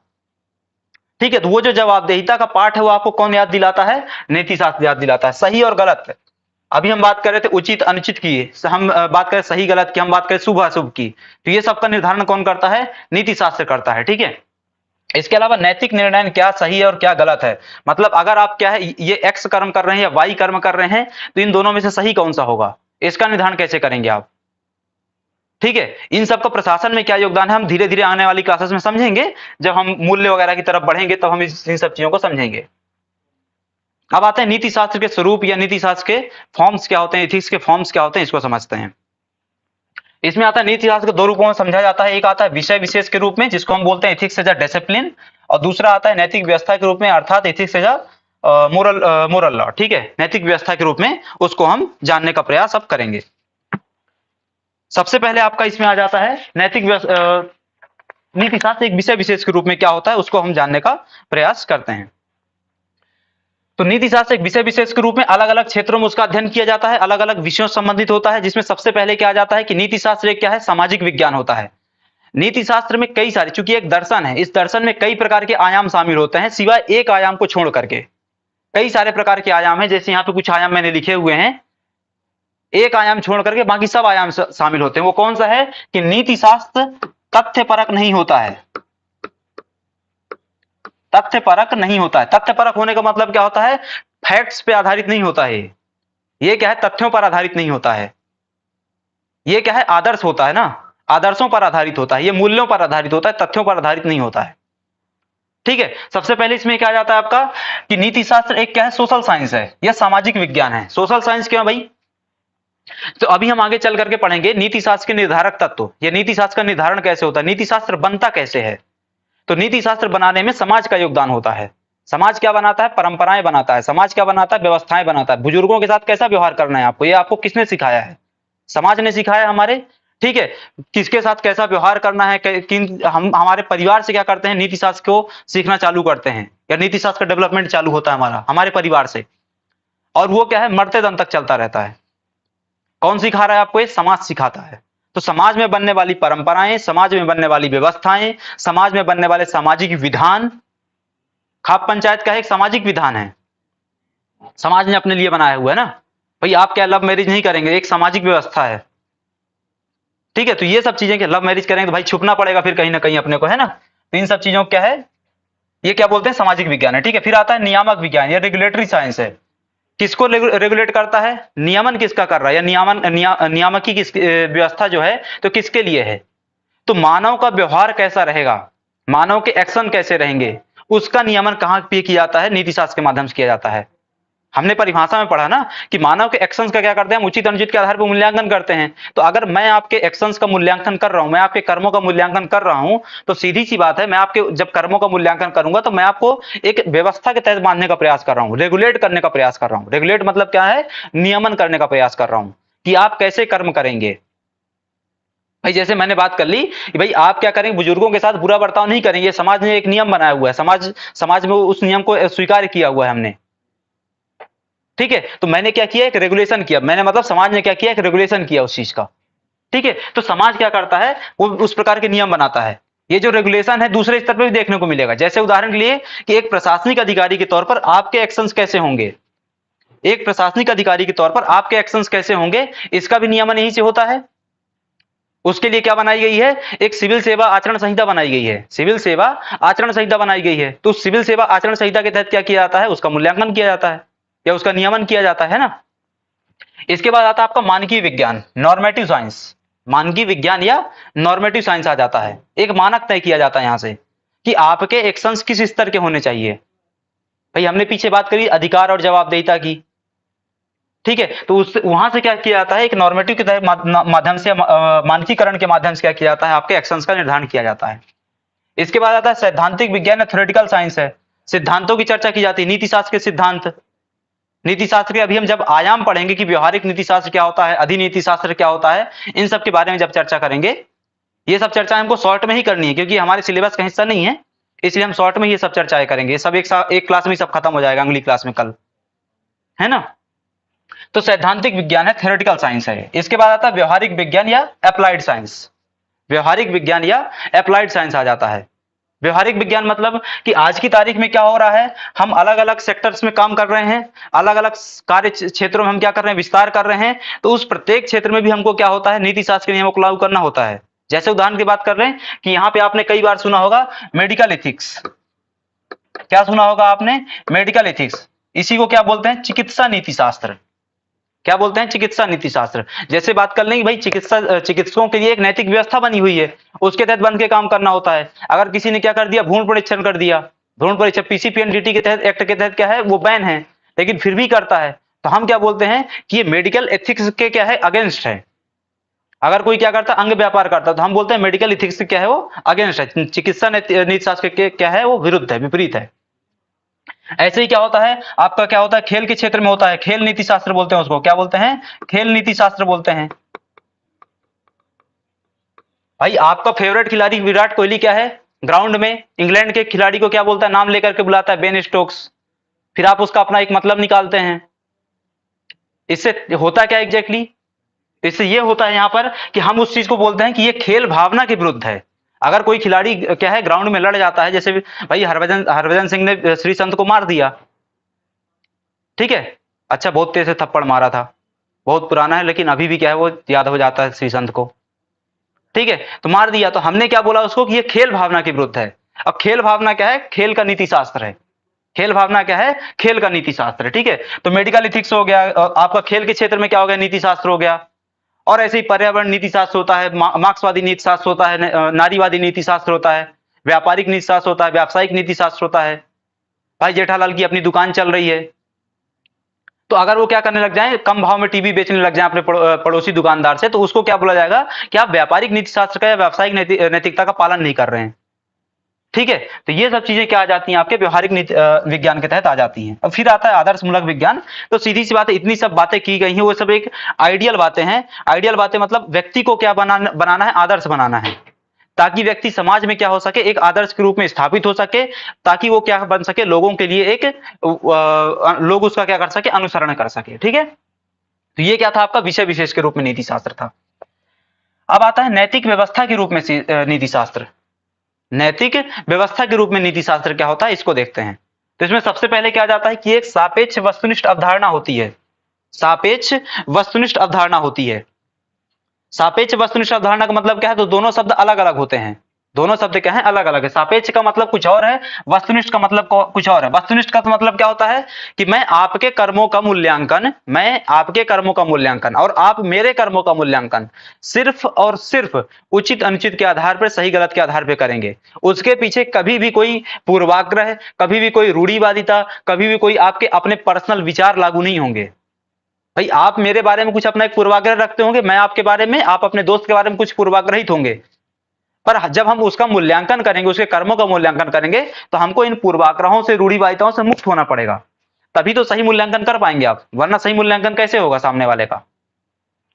ठीक है, तो वो जो जवाबदेहिता का पाठ है वो आपको कौन याद दिलाता है? नीति शास्त्र याद दिलाता है। सही और गलत, अभी हम बात कर रहे थे उचित अनुचित की, हम बात करें सही गलत की, हम बात करें शुभ अशुभ की, तो ये सबका निर्धारण कौन करता है? नीति शास्त्र करता है। ठीक है, इसके अलावा नैतिक निर्णय क्या सही है और क्या गलत है, मतलब अगर आप क्या है ये एक्स कर्म कर रहे हैं या वाई कर्म कर रहे हैं, तो इन दोनों में से सही कौन सा होगा, इसका निर्धारण कैसे करेंगे आप? ठीक है, इन सब का प्रशासन में क्या योगदान है, हम धीरे धीरे आने वाली क्लासेस में समझेंगे। जब हम मूल्य वगैरह की तरफ बढ़ेंगे तब हम इन सब चीजों को समझेंगे। अब आते हैं नीति शास्त्र के स्वरूप या नीति शास्त्र के फॉर्म्स क्या होते हैं, एथिक्स के फॉर्म्स क्या होते हैं, इसको समझते हैं। इसमें आता है नीति शास्त्र को दो रूपों में समझा जाता है। एक आता है विषय विशेष के रूप में, जिसको हम बोलते हैं एथिक्स एज अ डिसिप्लिन, और दूसरा आता है नैतिक व्यवस्था के रूप में, अर्थात ethics as a moral law. ठीक है, नैतिक व्यवस्था के रूप में उसको हम जानने का प्रयास अब करेंगे। सबसे पहले आपका इसमें आ जाता है नीति शास्त्र एक विषय विशेष के रूप में क्या होता है उसको हम जानने का प्रयास करते हैं। तो नीति शास्त्र एक विषय विशेष के रूप में अलग अलग क्षेत्रों में उसका अध्ययन किया जाता है, अलग अलग विषयों से संबंधित होता है, जिसमें सबसे पहले क्या आ जाता है कि नीति शास्त्र एक क्या है, सामाजिक विज्ञान होता है। नीति शास्त्र में कई सारे, चूंकि एक दर्शन है, इस दर्शन में कई प्रकार के आयाम शामिल होते हैं, सिवाय एक आयाम को छोड़ करके कई सारे प्रकार के आयाम हैं। जैसे यहाँ पे कुछ आयाम मैंने लिखे हुए हैं, एक आयाम छोड़ करके बाकी सब आयाम शामिल होते हैं। वो कौन सा है कि नीति शास्त्र तथ्य परक नहीं होता है। तथ्य परक नहीं होता है। तथ्य परक होने का मतलब क्या होता है, फैक्ट्स पे आधारित नहीं होता है। ये क्या है, तथ्यों पर आधारित नहीं होता है। ये क्या है, आदर्श होता है ना, आदर्शों पर आधारित होता है, ये मूल्यों पर आधारित होता है, तथ्यों पर आधारित नहीं होता है। ठीक है, सबसे पहले इसमें क्या जाता है आपका कि नीति शास्त्र एक क्या है, सोशल साइंस है, यह सामाजिक विज्ञान है। सोशल साइंस क्यों भाई, तो अभी हम आगे चल करके पढ़ेंगे नीति शास्त्र के निर्धारक तत्व, या नीति शास्त्र का निर्धारण कैसे होता है, नीति शास्त्र बनता कैसे है। तो नीति शास्त्र बनाने में समाज का योगदान होता है। समाज क्या बनाता है, परंपराएं बनाता है। समाज क्या बनाता है, व्यवस्थाएं बनाता है। बुजुर्गों के साथ कैसा व्यवहार करना है आपको, ये आपको किसने सिखाया है, समाज ने सिखाया हमारे। ठीक है, किसके साथ कैसा व्यवहार करना है, किन हम हमारे परिवार से क्या करते हैं, नीति शास्त्र को सीखना चालू करते हैं, या नीति शास्त्र का डेवलपमेंट चालू होता है हमारे परिवार से, और वो क्या है, मरते दम तक चलता रहता है। कौन सिखा रहा है आपको, ये समाज सिखाता है। तो समाज में बनने वाली परंपराएं, समाज में बनने वाली व्यवस्थाएं, समाज में बनने वाले सामाजिक विधान, खाप पंचायत का एक सामाजिक विधान है, समाज ने अपने लिए बनाया हुआ है ना। भाई आप क्या लव मैरिज नहीं करेंगे, एक सामाजिक व्यवस्था है। ठीक है, तो ये सब चीजें, लव मैरिज करेंगे तो भाई छुपना पड़ेगा फिर कहीं ना कहीं अपने को, है ना। तो इन सब चीजों क्या है, ये क्या बोलते हैं, सामाजिक विज्ञान है। ठीक है, फिर आता है नियामक विज्ञान, या रेगुलेटरी साइंस है। किसको रेगुलेट करता है, नियमन किसका कर रहा है, या नियामकी किस व्यवस्था जो है तो किसके लिए है, तो मानव का व्यवहार कैसा रहेगा, मानव के एक्शन कैसे रहेंगे, उसका नियमन कहां पे किया जाता है, नीति शास्त्र के माध्यम से किया जाता है। हमने परिभाषा में पढ़ा ना कि मानव के एक्शंस का क्या करते हैं, हम उचित अनुचित के आधार पर मूल्यांकन करते हैं। तो अगर मैं आपके एक्शंस का मूल्यांकन कर रहा हूं, मैं आपके कर्मों का मूल्यांकन कर रहा हूं, तो सीधी सी बात है, मैं आपके जब कर्मों का मूल्यांकन करूंगा तो मैं आपको एक व्यवस्था के तहत बांधने का प्रयास कर रहा हूं, रेगुलेट करने का प्रयास कर रहा हूं। रेगुलेट मतलब क्या है, नियमन करने का प्रयास कर रहा हूं कि आप कैसे कर्म करेंगे। भाई जैसे मैंने बात कर ली कि भाई आप क्या करेंगे, बुजुर्गों के साथ बुरा बर्ताव नहीं करेंगे, समाज ने एक नियम बनाया हुआ है, समाज में उस नियम को स्वीकार किया हुआ है हमने। ठीक है, तो मैंने क्या किया, एक रेगुलेशन किया, मैंने मतलब समाज ने क्या किया, एक रेगुलेशन किया उस चीज का। ठीक है, तो समाज क्या करता है, वो उस प्रकार के नियम बनाता है। ये जो रेगुलेशन है दूसरे स्तर पर भी देखने को मिलेगा। जैसे उदाहरण के लिए कि एक प्रशासनिक अधिकारी के तौर पर आपके एक्शंस कैसे होंगे, एक प्रशासनिक अधिकारी के तौर पर आपके एक्शंस कैसे होंगे, इसका भी नियमन यहीं से होता है। उसके लिए क्या बनाई गई है, एक सिविल सेवा आचरण संहिता बनाई गई है, सिविल सेवा आचरण संहिता बनाई गई है। तो सिविल सेवा आचरण संहिता के तहत क्या किया जाता है, उसका मूल्यांकन किया जाता है या उसका नियमन किया जाता है ना। इसके बाद आता है आपका मानकीय विज्ञान, नॉर्मेटिव साइंस। मानकीय विज्ञान या नॉर्मेटिव साइंस आ जाता है, एक मानक तय किया जाता है यहां से कि आपके एक्शंस किस स्तर के होने चाहिए। भाई हमने पीछे बात करी अधिकार और जवाबदेहिता की। ठीक है, तो उस वहां से क्या किया जाता है, एक नॉर्मेटिव के तहत माध्यम से मानकीकरण के माध्यम से क्या किया जाता है, आपके एक्शंस का निर्धारण किया जाता है। इसके बाद आता है सैद्धांतिक विज्ञान या थ्योरेटिकल साइंस है, सिद्धांतों की चर्चा की जाती है, नीति शास्त्र के सिद्धांत। नीति शास्त्र के अभी हम जब आयाम पढ़ेंगे कि व्यवहारिक नीति शास्त्र क्या होता है, अधिनीति शास्त्र क्या होता है, इन सब के बारे में जब चर्चा करेंगे, ये सब चर्चा हमको शॉर्ट में ही करनी है क्योंकि हमारे सिलेबस का हिस्सा नहीं है, इसलिए हम शॉर्ट में ये सब चर्चाएं करेंगे। सब एक क्लास में सब खत्म हो जाएगा, अगली क्लास में कल, है ना। तो सैद्धांतिक विज्ञान है, थ्योरेटिकल साइंस है। इसके बाद आता है व्यवहारिक विज्ञान या अप्लाइड साइंस। व्यवहारिक विज्ञान या अप्लाइड साइंस आ जाता है। व्यवहारिक विज्ञान मतलब कि आज की तारीख में क्या हो रहा है, हम अलग अलग सेक्टर्स में काम कर रहे हैं, अलग अलग कार्य क्षेत्रों में हम क्या कर रहे हैं, विस्तार कर रहे हैं। तो उस प्रत्येक क्षेत्र में भी हमको क्या होता है, नीति शास्त्र के नियमों को लागू करना होता है। जैसे उदाहरण की बात कर रहे हैं कि यहाँ पे आपने कई बार सुना होगा मेडिकल एथिक्स। क्या सुना होगा आपने, मेडिकल एथिक्स। इसी को क्या बोलते हैं, चिकित्सा नीति शास्त्र। क्या बोलते हैं, चिकित्सा नीति शास्त्र। जैसे बात कर लेंगे भाई चिकित्सकों के लिए एक नैतिक व्यवस्था बनी हुई है, उसके तहत बन के काम करना होता है। अगर किसी ने क्या कर दिया, भ्रूण परीक्षण कर दिया, भ्रूण परीक्षण पीसीपीएनडीटी के तहत, एक्ट के तहत क्या है, वो बैन है, लेकिन फिर भी करता है, तो हम क्या बोलते हैं कि ये मेडिकल एथिक्स के क्या है, अगेंस्ट है। अगर कोई क्या करता है, अंग व्यापार करता है, तो हम बोलते हैं मेडिकल इथिक्स क्या है, वो अगेंस्ट है, चिकित्सा नीति शास्त्र के क्या है, वो विरुद्ध है, विपरीत है। ऐसे ही क्या होता है आपका, क्या होता है खेल के क्षेत्र में होता है, खेल नीति शास्त्र बोलते हैं उसको, क्या बोलते हैं, खेल नीति शास्त्र बोलते हैं। भाई आपका फेवरेट खिलाड़ी विराट कोहली क्या है, ग्राउंड में इंग्लैंड के खिलाड़ी को क्या बोलता है, नाम लेकर के बुलाता है, बेन स्टोक्स। फिर आप उसका अपना एक मतलब निकालते हैं। इससे होता क्या एग्जैक्टली exactly? इससे ये होता है यहां पर कि हम उस चीज को बोलते हैं कि ये खेल भावना के विरुद्ध है। अगर कोई खिलाड़ी क्या है ग्राउंड में लड़ जाता है, जैसे भाई हरभजन सिंह ने श्रीसंत को मार दिया, ठीक है, अच्छा बहुत तेज से थप्पड़ मारा था, बहुत पुराना है लेकिन अभी भी क्या है वो याद हो जाता है श्रीसंत को, ठीक है, तो मार दिया, तो हमने क्या बोला उसको कि ये खेल भावना के विरुद्ध है। अब खेल भावना क्या है, खेल का नीति शास्त्र है। खेल भावना क्या है, खेल का नीति शास्त्र है, ठीक है। तो मेडिकल इथिक्स हो गया, आपका खेल के क्षेत्र में क्या हो गया, नीति शास्त्र हो गया। और ऐसे ही पर्यावरण नीति शास्त्र होता है, मार्क्सवादी नीति शास्त्र होता है, नारीवादी नीति शास्त्र होता है, व्यापारिक नीति शास्त्र होता है, व्यावसायिक नीति शास्त्र होता है। भाई जेठालाल की अपनी दुकान चल रही है, तो अगर वो क्या करने लग जाए, कम भाव में टीवी बेचने लग जाए अपने पड़ोसी दुकानदार से, तो उसको क्या बोला जाएगा कि आप व्यापारिक नीति शास्त्र का या व्यावसायिक नैतिकता का पालन नहीं कर रहे हैं, ठीक है। तो ये सब चीजें क्या आ जाती हैं, आपके व्यवहारिक विज्ञान के तहत आ जाती हैं। अब फिर आता है आदर्श मूलक विज्ञान। तो सीधी सी बात है, इतनी सब बातें की गई हैं वो सब एक आइडियल बातें हैं। आइडियल बातें मतलब व्यक्ति को क्या बनाना है, आदर्श बनाना है, ताकि व्यक्ति समाज में क्या हो सके, एक आदर्श के रूप में स्थापित हो सके, ताकि वो क्या बन सके, लोगों के लिए एक लोग उसका क्या कर सके, अनुसरण कर सके, ठीक है। तो ये क्या था, आपका विषय विशेष के रूप में नीति शास्त्र था। अब आता है नैतिक व्यवस्था के रूप में नीति शास्त्र। नैतिक व्यवस्था के रूप में नीति शास्त्र क्या होता है, इसको देखते हैं। तो इसमें सबसे पहले क्या जाता है कि एक सापेक्ष वस्तुनिष्ठ अवधारणा होती है। सापेक्ष वस्तुनिष्ठ अवधारणा होती है। सापेक्ष वस्तुनिष्ठ अवधारणा का मतलब क्या है, तो दोनों शब्द अलग अलग होते हैं। दोनों शब्द क्या है, अलग अलग है। सापेक्ष का मतलब कुछ और है, वस्तुनिष्ठ का मतलब कुछ और है। वस्तुनिष्ठ का मतलब क्या होता है कि मैं आपके कर्मों का मूल्यांकन, मैं आपके कर्मों का मूल्यांकन और आप मेरे कर्मों का मूल्यांकन सिर्फ और सिर्फ उचित अनुचित के आधार पर, सही गलत के आधार पर करेंगे। उसके पीछे कभी भी कोई पूर्वाग्रह, कभी भी कोई रूढ़िवादिता, कभी भी कोई आपके अपने पर्सनल विचार लागू नहीं होंगे। भाई आप मेरे बारे में कुछ अपना एक पूर्वाग्रह रखते होंगे, मैं आपके बारे में, आप अपने दोस्त के बारे में कुछ पूर्वाग्रहित होंगे, पर जब हम उसका मूल्यांकन करेंगे, उसके कर्मों का मूल्यांकन करेंगे, तो हमको इन पूर्वाग्रहों से, रूढ़िवादिताओं से मुक्त होना पड़ेगा, तभी तो सही मूल्यांकन कर पाएंगे आप, वरना सही मूल्यांकन कैसे होगा सामने वाले का,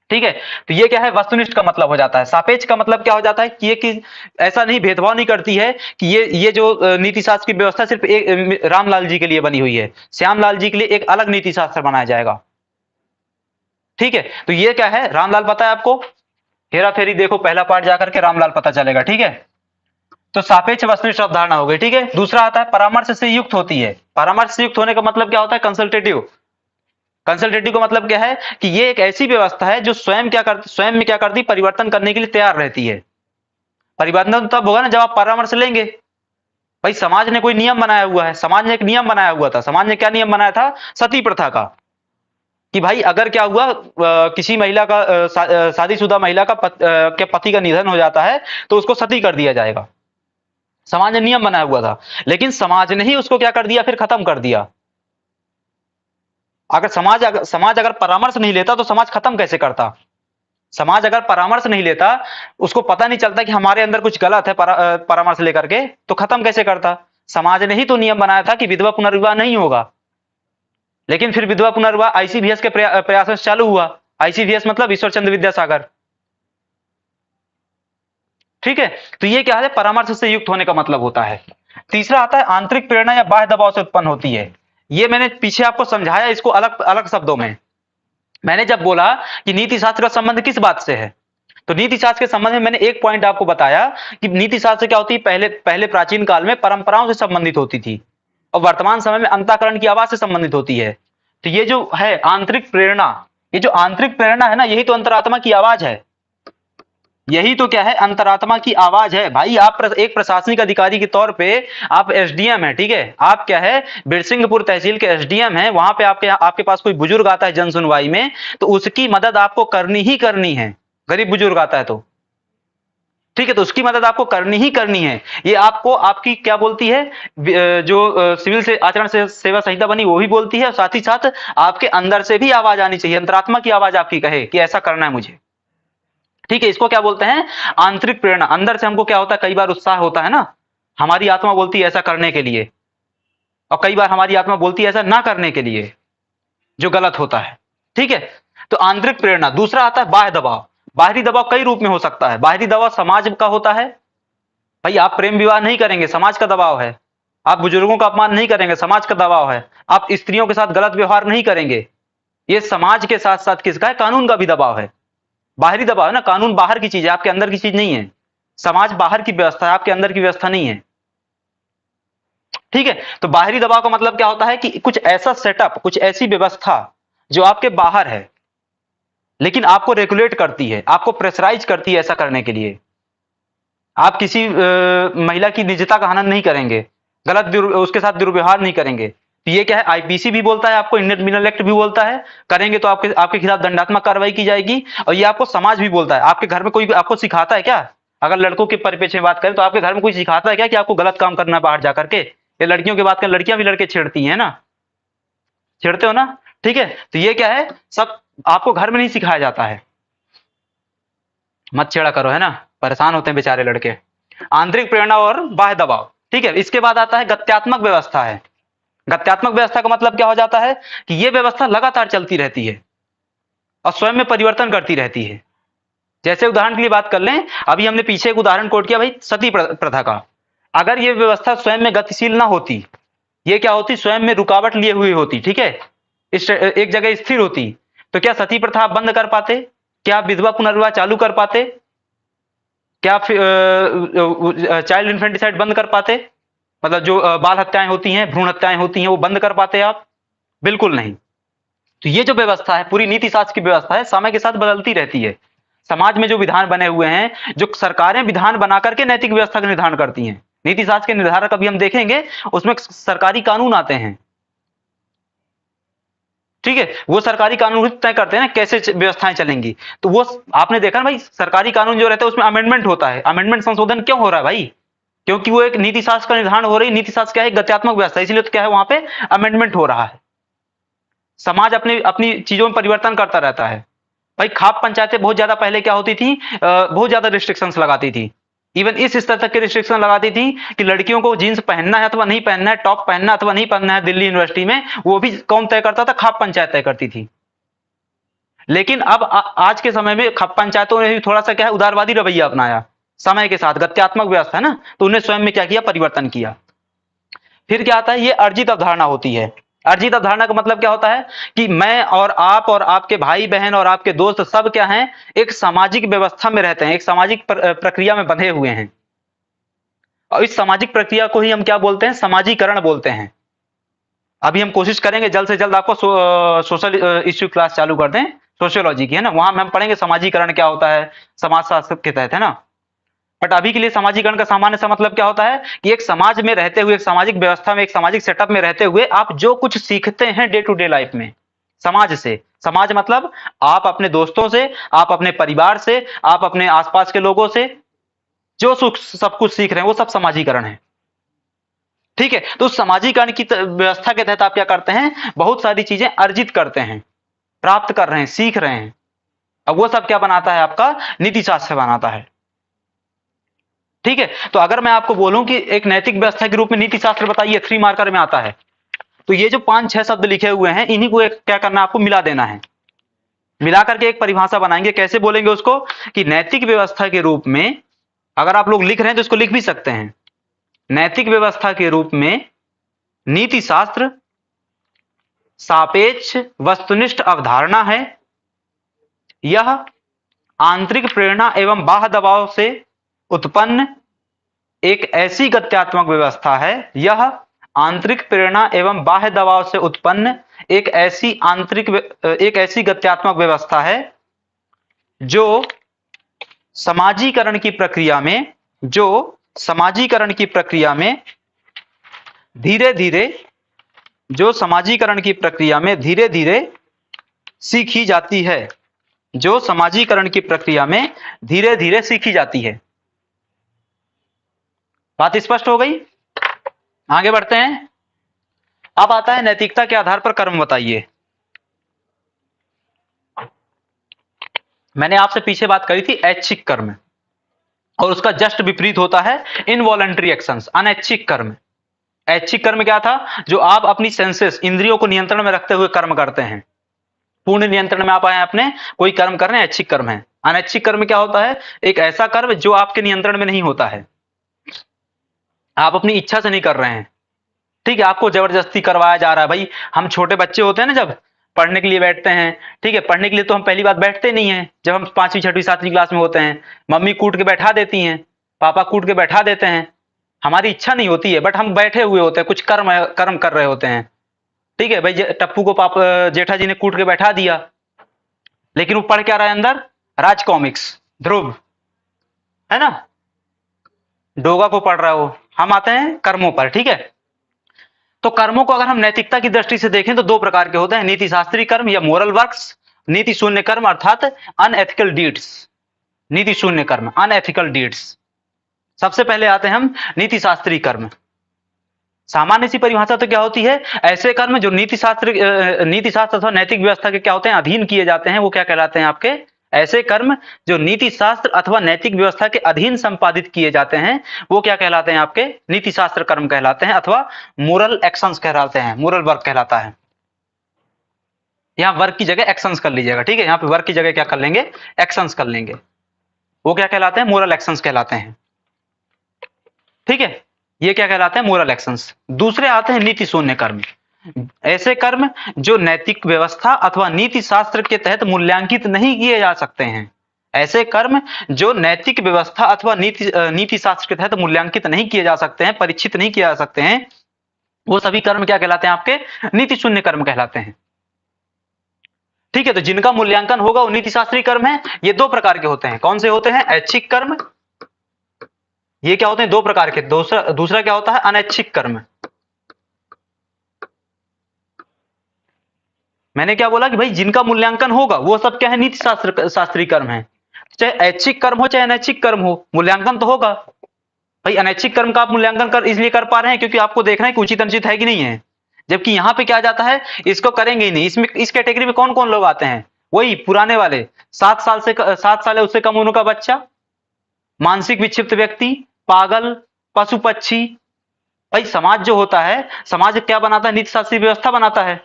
ठीक है। तो ये क्या है, वस्तुनिष्ठ का मतलब हो जाता है। सापेक्ष का मतलब क्या हो जाता है कि ये कि ऐसा नहीं, भेदभाव नहीं करती है कि ये जो नीति शास्त्र की व्यवस्था सिर्फ एक रामलाल जी के लिए बनी हुई है, श्यामलाल जी के लिए एक अलग नीति शास्त्र बनाया जाएगा, ठीक है। तो ये क्या है, रामलाल पता है आपको, हेरा फेरी देखो पहला पार्ट जाकर के रामलाल पता चलेगा, ठीक है। तो सापेक्ष वस्तुनिष्ठ अवधारणा हो गई, ठीक है। दूसरा आता है परामर्श से युक्त होती है। परामर्श से युक्त होने का मतलब क्या होता है, कंसल्टेटिव। कंसल्टेटिव का मतलब क्या है कि ये एक ऐसी व्यवस्था है जो स्वयं क्या करती, स्वयं में क्या करती, परिवर्तन करने के लिए तैयार रहती है। परिवर्तन तब होगा ना जब आप परामर्श लेंगे। भाई समाज ने कोई नियम बनाया हुआ है, समाज ने एक नियम बनाया हुआ था। समाज ने क्या नियम बनाया था, सती प्रथा का, कि भाई अगर क्या हुआ, किसी महिला का शादीशुदा महिला का के पति का निधन हो जाता है तो उसको सती कर दिया जाएगा। समाज ने नियम बनाया हुआ था, लेकिन समाज ने ही उसको क्या कर दिया, फिर खत्म कर दिया। अगर समाज अगर परामर्श नहीं लेता तो समाज खत्म कैसे करता। समाज अगर परामर्श नहीं लेता, उसको पता नहीं चलता कि हमारे अंदर कुछ गलत है, परामर्श लेकर के, तो खत्म कैसे करता। समाज ने ही तो नियम बनाया था कि विधवा पुनर्विवाह नहीं होगा, लेकिन फिर विधवा पुनर्विवाह आईसीवीएस के प्रयासों से चालू हुआ। आईसीवीएस मतलब ईश्वर चंद्र विद्यासागर, ठीक है। तो ये क्या है, परामर्श से युक्त होने का मतलब होता है। तीसरा आता है आंतरिक प्रेरणा या बाह्य दबाव से उत्पन्न होती है। ये मैंने पीछे आपको समझाया, इसको अलग अलग शब्दों में। मैंने जब बोला कि नीति शास्त्र का संबंध किस बात से है, तो नीति शास्त्र के संबंध में मैंने एक पॉइंट आपको बताया कि नीति शास्त्र क्या होती है, पहले पहले प्राचीन काल में परंपराओं से संबंधित होती थी, और वर्तमान समय में अंतःकरण की आवाज से संबंधित होती है। तो ये जो है आंतरिक प्रेरणा, ये जो आंतरिक प्रेरणा है ना, यही तो अंतरात्मा की आवाज है। यही तो क्या है, अंतरात्मा की आवाज है। भाई आप एक प्रशासनिक अधिकारी के तौर पे आप एसडीएम है, ठीक है, आप क्या है, बिरसिंहपुर तहसील के एसडीएम है। वहां पे आपके पास कोई बुजुर्ग आता है जन सुनवाई में, तो उसकी मदद आपको करनी ही करनी है। गरीब बुजुर्ग आता है तो, ठीक है, तो उसकी मदद आपको करनी ही करनी है। ये आपको आपकी क्या बोलती है, जो सिविल से आचरण से सेवा संहिता बनी वो भी बोलती है, और साथ ही साथ आपके अंदर से भी आवाज आनी चाहिए, अंतरात्मा की आवाज आपकी कहे कि ऐसा करना है मुझे। ठीक है, इसको क्या बोलते हैं? आंतरिक प्रेरणा। अंदर से हमको क्या होता है, कई बार उत्साह होता है ना, हमारी आत्मा बोलती है ऐसा करने के लिए, और कई बार हमारी आत्मा बोलती है ऐसा ना करने के लिए, जो गलत होता है। ठीक है, तो आंतरिक प्रेरणा। दूसरा आता है बाह्य दबाव। बाहरी दबाव कई रूप में हो सकता है। बाहरी दबाव समाज का होता है, भाई आप प्रेम विवाह नहीं करेंगे, समाज का दबाव है। आप बुजुर्गों का अपमान नहीं करेंगे, समाज का दबाव है। आप स्त्रियों के साथ गलत व्यवहार नहीं करेंगे, ये समाज के साथ साथ किसका है? कानून का भी दबाव है। बाहरी दबाव है ना, कानून बाहर की चीज है, आपके अंदर की चीज नहीं है। समाज बाहर की व्यवस्था है, आपके अंदर की व्यवस्था नहीं है। ठीक है, तो बाहरी दबाव का मतलब क्या होता है कि कुछ ऐसा सेटअप, कुछ ऐसी व्यवस्था जो आपके बाहर है, लेकिन आपको रेगुलेट करती है, आपको प्रेशराइज करती है ऐसा करने के लिए। आप किसी महिला की निजता का हनन नहीं करेंगे, गलत उसके साथ दुर्व्यवहार नहीं करेंगे। तो ये क्या है? आईपीसी भी बोलता है आपको, इंडियन पिनल एक्ट भी बोलता है, करेंगे तो आपके आपके खिलाफ दंडात्मक कार्रवाई की जाएगी। और ये आपको समाज भी बोलता है। आपके घर में कोई आपको सिखाता है क्या? अगर लड़कों के परिप्रेक्ष्य में बात करें तो आपके घर में कोई सिखाता है क्या कि आपको गलत काम करना है बाहर जाकर के? ये लड़कियों की बात करें, लड़कियां भी लड़के छेड़ती हैं ना, छेड़ते हो ना? ठीक है, तो ये क्या है? सब आपको घर में नहीं सिखाया जाता है, मत छेड़ा करो, है ना, परेशान होते हैं बेचारे लड़के। आंतरिक प्रेरणा और बाह्य दबाव। ठीक है, इसके बाद आता है गत्यात्मक व्यवस्था है। गत्यात्मक व्यवस्था का मतलब क्या हो जाता है कि यह व्यवस्था लगातार चलती रहती है और स्वयं में परिवर्तन करती रहती है। जैसे उदाहरण के लिए बात कर लें, अभी हमने पीछे एक उदाहरण कोट किया भाई, सती प्रथा का। अगर यह व्यवस्था स्वयं में गतिशील ना होती, ये क्या होती? स्वयं में रुकावट लिए हुई होती, ठीक है, इस एक जगह स्थिर होती, तो क्या सती प्रथा आप बंद कर पाते? क्या आप विधवा पुनर्विवाह चालू कर पाते? क्या चाइल्ड इन्फेंटिसाइड बंद कर पाते? मतलब जो बाल हत्याएं होती हैं, भ्रूण हत्याएं होती हैं, वो बंद कर पाते आप? बिल्कुल नहीं। तो ये जो व्यवस्था है, पूरी नीति शास्त्र की व्यवस्था है, समय के साथ बदलती रहती है। समाज में जो विधान बने हुए हैं, जो सरकारें विधान बना करके नैतिक व्यवस्था का निर्धारण करती हैं, नीति शास्त्र के निर्धारक अभी हम देखेंगे, उसमें सरकारी कानून आते हैं। ठीक है, वो सरकारी कानून तय करते हैं ना कैसे व्यवस्थाएं चलेंगी। तो वो आपने देखा ना भाई, सरकारी कानून जो रहता है उसमें अमेंडमेंट होता है। अमेंडमेंट संशोधन क्यों हो रहा है भाई? क्योंकि वो एक नीति शास्त्र का निर्धारण हो रही है। नीति शास्त्र क्या है? गत्यात्मक व्यवस्था, इसलिए तो क्या है, वहां पे अमेंडमेंट हो रहा है। समाज अपनी अपनी चीजों में परिवर्तन करता रहता है। भाई खाप पंचायतें बहुत ज्यादा पहले क्या होती थी, बहुत ज्यादा रिस्ट्रिक्शंस लगाती थी। इवन इस स्तर तक के रिस्ट्रिक्शन लगाती थी कि लड़कियों को जींस पहनना है अथवा नहीं पहनना है, टॉप पहनना है अथवा नहीं पहनना है, दिल्ली यूनिवर्सिटी में वो भी कौन तय करता था? खाप पंचायत तय करती थी। लेकिन अब आज के समय में खाप पंचायतों ने भी थोड़ा सा क्या है, उदारवादी रवैया अपनाया। समय के साथ गत्यात्मक व्यवस्था है ना, तो उन्हें स्वयं में क्या किया? परिवर्तन किया। फिर क्या आता है? ये अर्जित अवधारणा होती है। अर्जित अवधारणा का मतलब क्या होता है कि मैं और आप और आपके भाई बहन और आपके दोस्त सब क्या हैं? एक सामाजिक व्यवस्था में रहते हैं, एक सामाजिक प्रक्रिया में बंधे हुए हैं। और इस सामाजिक प्रक्रिया को ही हम क्या बोलते हैं? समाजीकरण बोलते हैं। अभी हम कोशिश करेंगे जल्द से जल्द आपको सोशल इश्यू क्लास चालू कर दें, सोशियोलॉजी की, है ना, वहां हम पढ़ेंगे समाजीकरण क्या होता है, समाजशास्त्र के तहत, है ना। बट अभी के लिए समाजीकरण का सामान्य सा मतलब क्या होता है कि एक समाज में रहते हुए, एक सामाजिक व्यवस्था में, एक सामाजिक सेटअप में रहते हुए आप जो कुछ सीखते हैं डे टू डे लाइफ में समाज से। समाज मतलब आप अपने दोस्तों से, आप अपने परिवार से, आप अपने आसपास के लोगों से जो सुख सब कुछ सीख रहे हैं, वो सब समाजीकरण है। ठीक है, तो समाजीकरण की व्यवस्था के तहत आप क्या करते हैं? बहुत सारी चीजें अर्जित करते हैं, प्राप्त कर रहे हैं, सीख रहे हैं। अब वो सब क्या बनाता है? आपका नीति शास्त्र बनाता है। ठीक है, तो अगर मैं आपको बोलूं कि एक नैतिक व्यवस्था के रूप में नीति शास्त्र बताइए, 3 मार्कर में आता है, तो ये जो 5-6 शब्द लिखे हुए हैं, इन्हीं को एक क्या करना है? आपको मिला देना है। मिला करके एक परिभाषा बनाएंगे। कैसे बोलेंगे उसको? कि नैतिक व्यवस्था के रूप में, अगर आप लोग लिख रहे हैं तो इसको लिख भी सकते हैं, नैतिक व्यवस्था के रूप में नीति शास्त्र सापेक्ष वस्तुनिष्ठ अवधारणा है। यह आंतरिक प्रेरणा एवं बाह्य दबाव से उत्पन्न एक ऐसी गत्यात्मक व्यवस्था है। यह आंतरिक प्रेरणा एवं बाह्य दबाव से उत्पन्न एक ऐसी गत्यात्मक व्यवस्था है जो समाजीकरण की प्रक्रिया में धीरे धीरे सीखी जाती है। जो समाजीकरण की प्रक्रिया में धीरे धीरे सीखी जाती है। बात स्पष्ट हो गई? आगे बढ़ते हैं। अब आता है नैतिकता के आधार पर कर्म बताइए। मैंने आपसे पीछे बात करी थी ऐच्छिक कर्म, और उसका जस्ट विपरीत होता है इनवॉलंटरी एक्शंस, अनैच्छिक कर्म। ऐच्छिक कर्म क्या था? जो आप अपनी सेंसेस, इंद्रियों को नियंत्रण में रखते हुए कर्म करते हैं, पूर्ण नियंत्रण में आप आए अपने, कोई कर्म कर रहे हैं, ऐच्छिक कर्म है। अनैच्छिक कर्म क्या होता है? एक ऐसा कर्म जो आपके नियंत्रण में नहीं होता है, आप अपनी इच्छा से नहीं कर रहे हैं, ठीक है, आपको जबरदस्ती करवाया जा रहा है। भाई हम छोटे बच्चे होते हैं ना, जब पढ़ने के लिए बैठते हैं, ठीक है, पढ़ने के लिए तो हम पहली बात बैठते नहीं है, जब हम 5वीं 6वीं 7वीं क्लास में होते हैं, मम्मी कूट के बैठा देती हैं, पापा कूट के बैठा देते हैं, हमारी इच्छा नहीं होती है, बट हम बैठे हुए होते हैं, कुछ कर्म कर्म कर रहे होते हैं, ठीक है भाई। टप्पू को पापा जेठा जी ने कूट के बैठा दिया, लेकिन वो पढ़ क्या रहा है अंदर? राज कॉमिक्स, ध्रुव, है ना, डोगा को पढ़ रहा हो। हम आते हैं कर्मों पर, ठीक है। तो कर्मों को अगर हम नैतिकता की दृष्टि से देखें तो दो प्रकार के होते हैं, नीति शास्त्री कर्म या मोरल वर्क्स, नीति शून्य कर्म अर्थात अनएथिकल डीड्स, नीति शून्य कर्म, अनएथिकल डीड्स। सबसे पहले आते हैं हम नीति शास्त्री कर्म। सामान्य सी परिभाषा तो क्या होती है? ऐसे कर्म जो नीति शास्त्र अथवा नैतिक व्यवस्था के क्या होते हैं? अधीन किए जाते हैं, वो क्या कहलाते हैं आपके? ऐसे कर्म जो नीति शास्त्र अथवा नैतिक व्यवस्था के अधीन संपादित किए जाते हैं, वो क्या कहलाते हैं आपके? नीति शास्त्र कर्म कहलाते हैं, अथवा मोरल एक्शंस कहलाते हैं, मोरल वर्क कहलाता है। यहाँ वर्क की जगह एक्शंस कर लीजिएगा, ठीक है, यहाँ पे वर्क की जगह क्या कर लेंगे? एक्शंस कर लेंगे। वो क्या कहलाते हैं? मोरल एक्शंस कहलाते हैं, ठीक है। ये क्या कहलाते हैं? Moral actions. दूसरे आते हैं नीति शून्य कर्म। ऐसे कर्म जो नैतिक व्यवस्था अथवा नीति शास्त्र के तहत मूल्यांकित नहीं किए जा सकते हैं। ऐसे कर्म जो नैतिक व्यवस्था अथवा नीति शास्त्र के तहत मूल्यांकित नहीं किए जा सकते हैं, परीक्षित नहीं किए जा सकते हैं, वो सभी कर्म क्या कहलाते हैं आपके? नीति शून्य कर्म कहलाते हैं, ठीक है। तो जिनका मूल्यांकन होगा वो नीति शास्त्री कर्म है। ये दो प्रकार के होते हैं। कौन से होते हैं? ऐच्छिक कर्म, ये क्या होते हैं? दो प्रकार के। दूसरा दूसरा क्या होता है? अनैच्छिक कर्म। मैंने क्या बोला कि भाई जिनका मूल्यांकन होगा वो सब क्या है? नीति शास्त्री कर्म है। चाहे ऐच्छिक कर्म हो चाहे अनैच्छिक कर्म हो, मूल्यांकन तो होगा। भाई अनैच्छिक कर्म का आप मूल्यांकन कर इसलिए कर पा रहे हैं क्योंकि आपको देखना है कि उचित अनुचित है कि नहीं है। जबकि यहां पे क्या जाता है? इसको करेंगे ही नहीं। इसमें इस कैटेगरी में कौन कौन लोग आते हैं? वही पुराने वाले, 7 साल है उससे कम उम्र का बच्चा, मानसिक विक्षिप्त व्यक्ति, पागल, पशु पक्षी। भाई समाज जो होता है, समाज क्या बनाता है? नीति शास्त्री व्यवस्था बनाता है।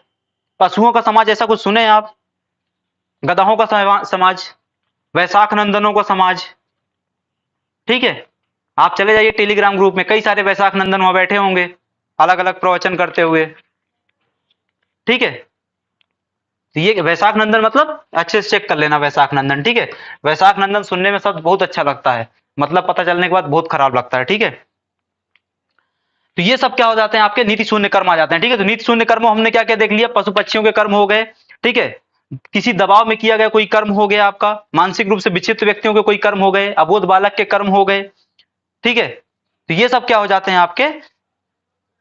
पशुओं का समाज ऐसा कुछ सुने आप? गधाओं का समाज, वैशाख नंदनों का समाज, ठीक है। आप चले जाइए टेलीग्राम ग्रुप में, कई सारे वैशाख नंदन वहां बैठे होंगे अलग अलग प्रवचन करते हुए, ठीक है। तो ये वैशाख नंदन मतलब अच्छे से चेक कर लेना, वैशाख नंदन, ठीक है। वैशाख नंदन सुनने में शब्द बहुत अच्छा लगता है, मतलब पता चलने के बाद बहुत खराब लगता है, ठीक है। तो ये सब क्या हो जाते हैं? आपके नीति शून्य कर्म आ जाते हैं, ठीक है। तो नीति शून्य कर्म हमने क्या क्या देख लिया? पशु पक्षियों के कर्म हो गए, ठीक है। किसी दबाव में किया गया कोई कर्म हो गया आपका, मानसिक रूप से विक्षिप्त व्यक्तियों के कोई कर्म हो गए, अबोध बालक के कर्म हो गए, ठीक है। तो ये सब क्या हो जाते हैं? आपके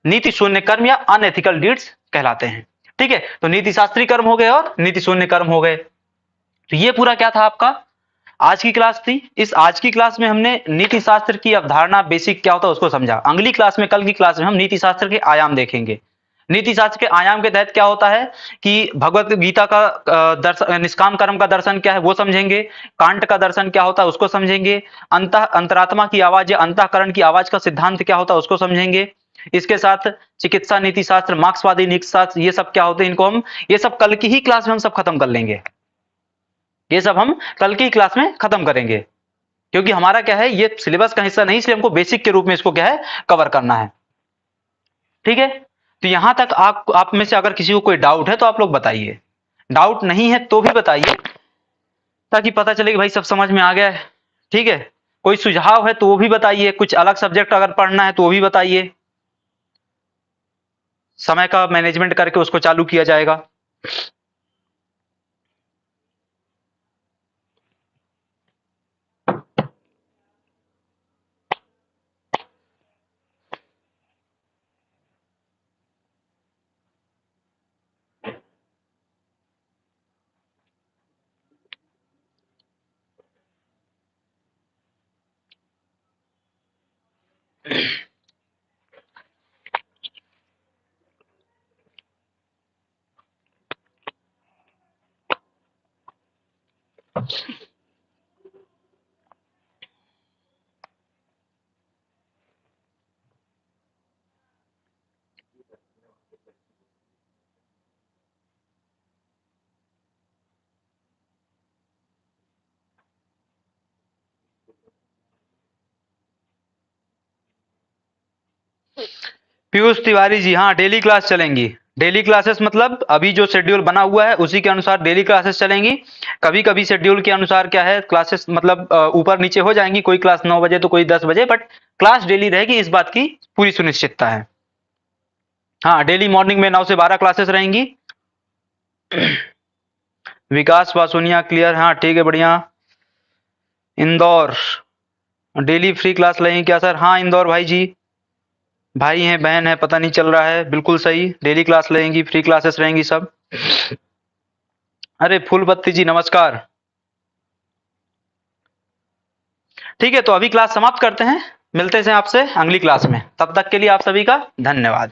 नीति शून्य कर्म या अनएथिकल डीड्स कहलाते हैं, ठीक है। तो नीति शास्त्री कर्म हो गए और नीति शून्य कर्म हो गए। तो ये पूरा क्या था आपका? आज की क्लास थी। इस आज की क्लास में हमने नीति शास्त्र की अवधारणा, बेसिक क्या होता है उसको समझा। अगली क्लास में, कल की क्लास में हम नीति शास्त्र के आयाम देखेंगे। नीति शास्त्र के आयाम के तहत क्या होता है कि भगवत गीता का दर्शन, निष्काम कर्म का दर्शन क्या है वो समझेंगे, कांट का दर्शन क्या होता है उसको समझेंगे, अंतरात्मा की आवाज या अंतःकरण की आवाज का सिद्धांत क्या होता है उसको समझेंगे। इसके साथ चिकित्सा नीति शास्त्र, मार्क्सवादी नीति शास्त्र, ये सब क्या होते हैं, इनको हम, ये सब कल की ही क्लास में हम सब खत्म कर लेंगे। ये सब हम कल की क्लास में खत्म करेंगे, क्योंकि हमारा क्या है, ये सिलेबस का हिस्सा नहीं, इसलिए हमको बेसिक के रूप में इसको क्या है, कवर करना है, ठीक है। तो यहां तक आप में से अगर किसी को कोई डाउट है तो आप लोग बताइए, डाउट नहीं है तो भी बताइए, ताकि पता चले कि भाई सब समझ में आ गया है, ठीक है। कोई सुझाव है तो वो भी बताइए, कुछ अलग सब्जेक्ट अगर पढ़ना है तो वो भी बताइए, समय का मैनेजमेंट करके उसको चालू किया जाएगा। पीयूष तिवारी जी, हाँ डेली क्लास चलेंगी। डेली क्लासेस मतलब अभी जो शेड्यूल बना हुआ है उसी के अनुसार डेली क्लासेस चलेंगी। कभी कभी शेड्यूल के अनुसार क्या है, क्लासेस मतलब ऊपर नीचे हो जाएंगी, कोई क्लास 9 बजे तो कोई 10 बजे, बट क्लास डेली रहेगी, इस बात की पूरी सुनिश्चितता है। हाँ डेली मॉर्निंग में 9 से 12 क्लासेस रहेंगी। विकास वासुनिया क्लियर, हाँ ठीक है बढ़िया। इंदौर, डेली फ्री क्लास लेंगे क्या सर? हाँ इंदौर भाई जी, भाई हैं बहन है पता नहीं चल रहा है, बिल्कुल सही, डेली क्लास लेंगी, फ्री क्लासेस रहेंगी सब। अरे फूल बत्ती जी नमस्कार। ठीक है, तो अभी क्लास समाप्त करते हैं, मिलते हैं आपसे अगली क्लास में, तब तक के लिए आप सभी का धन्यवाद।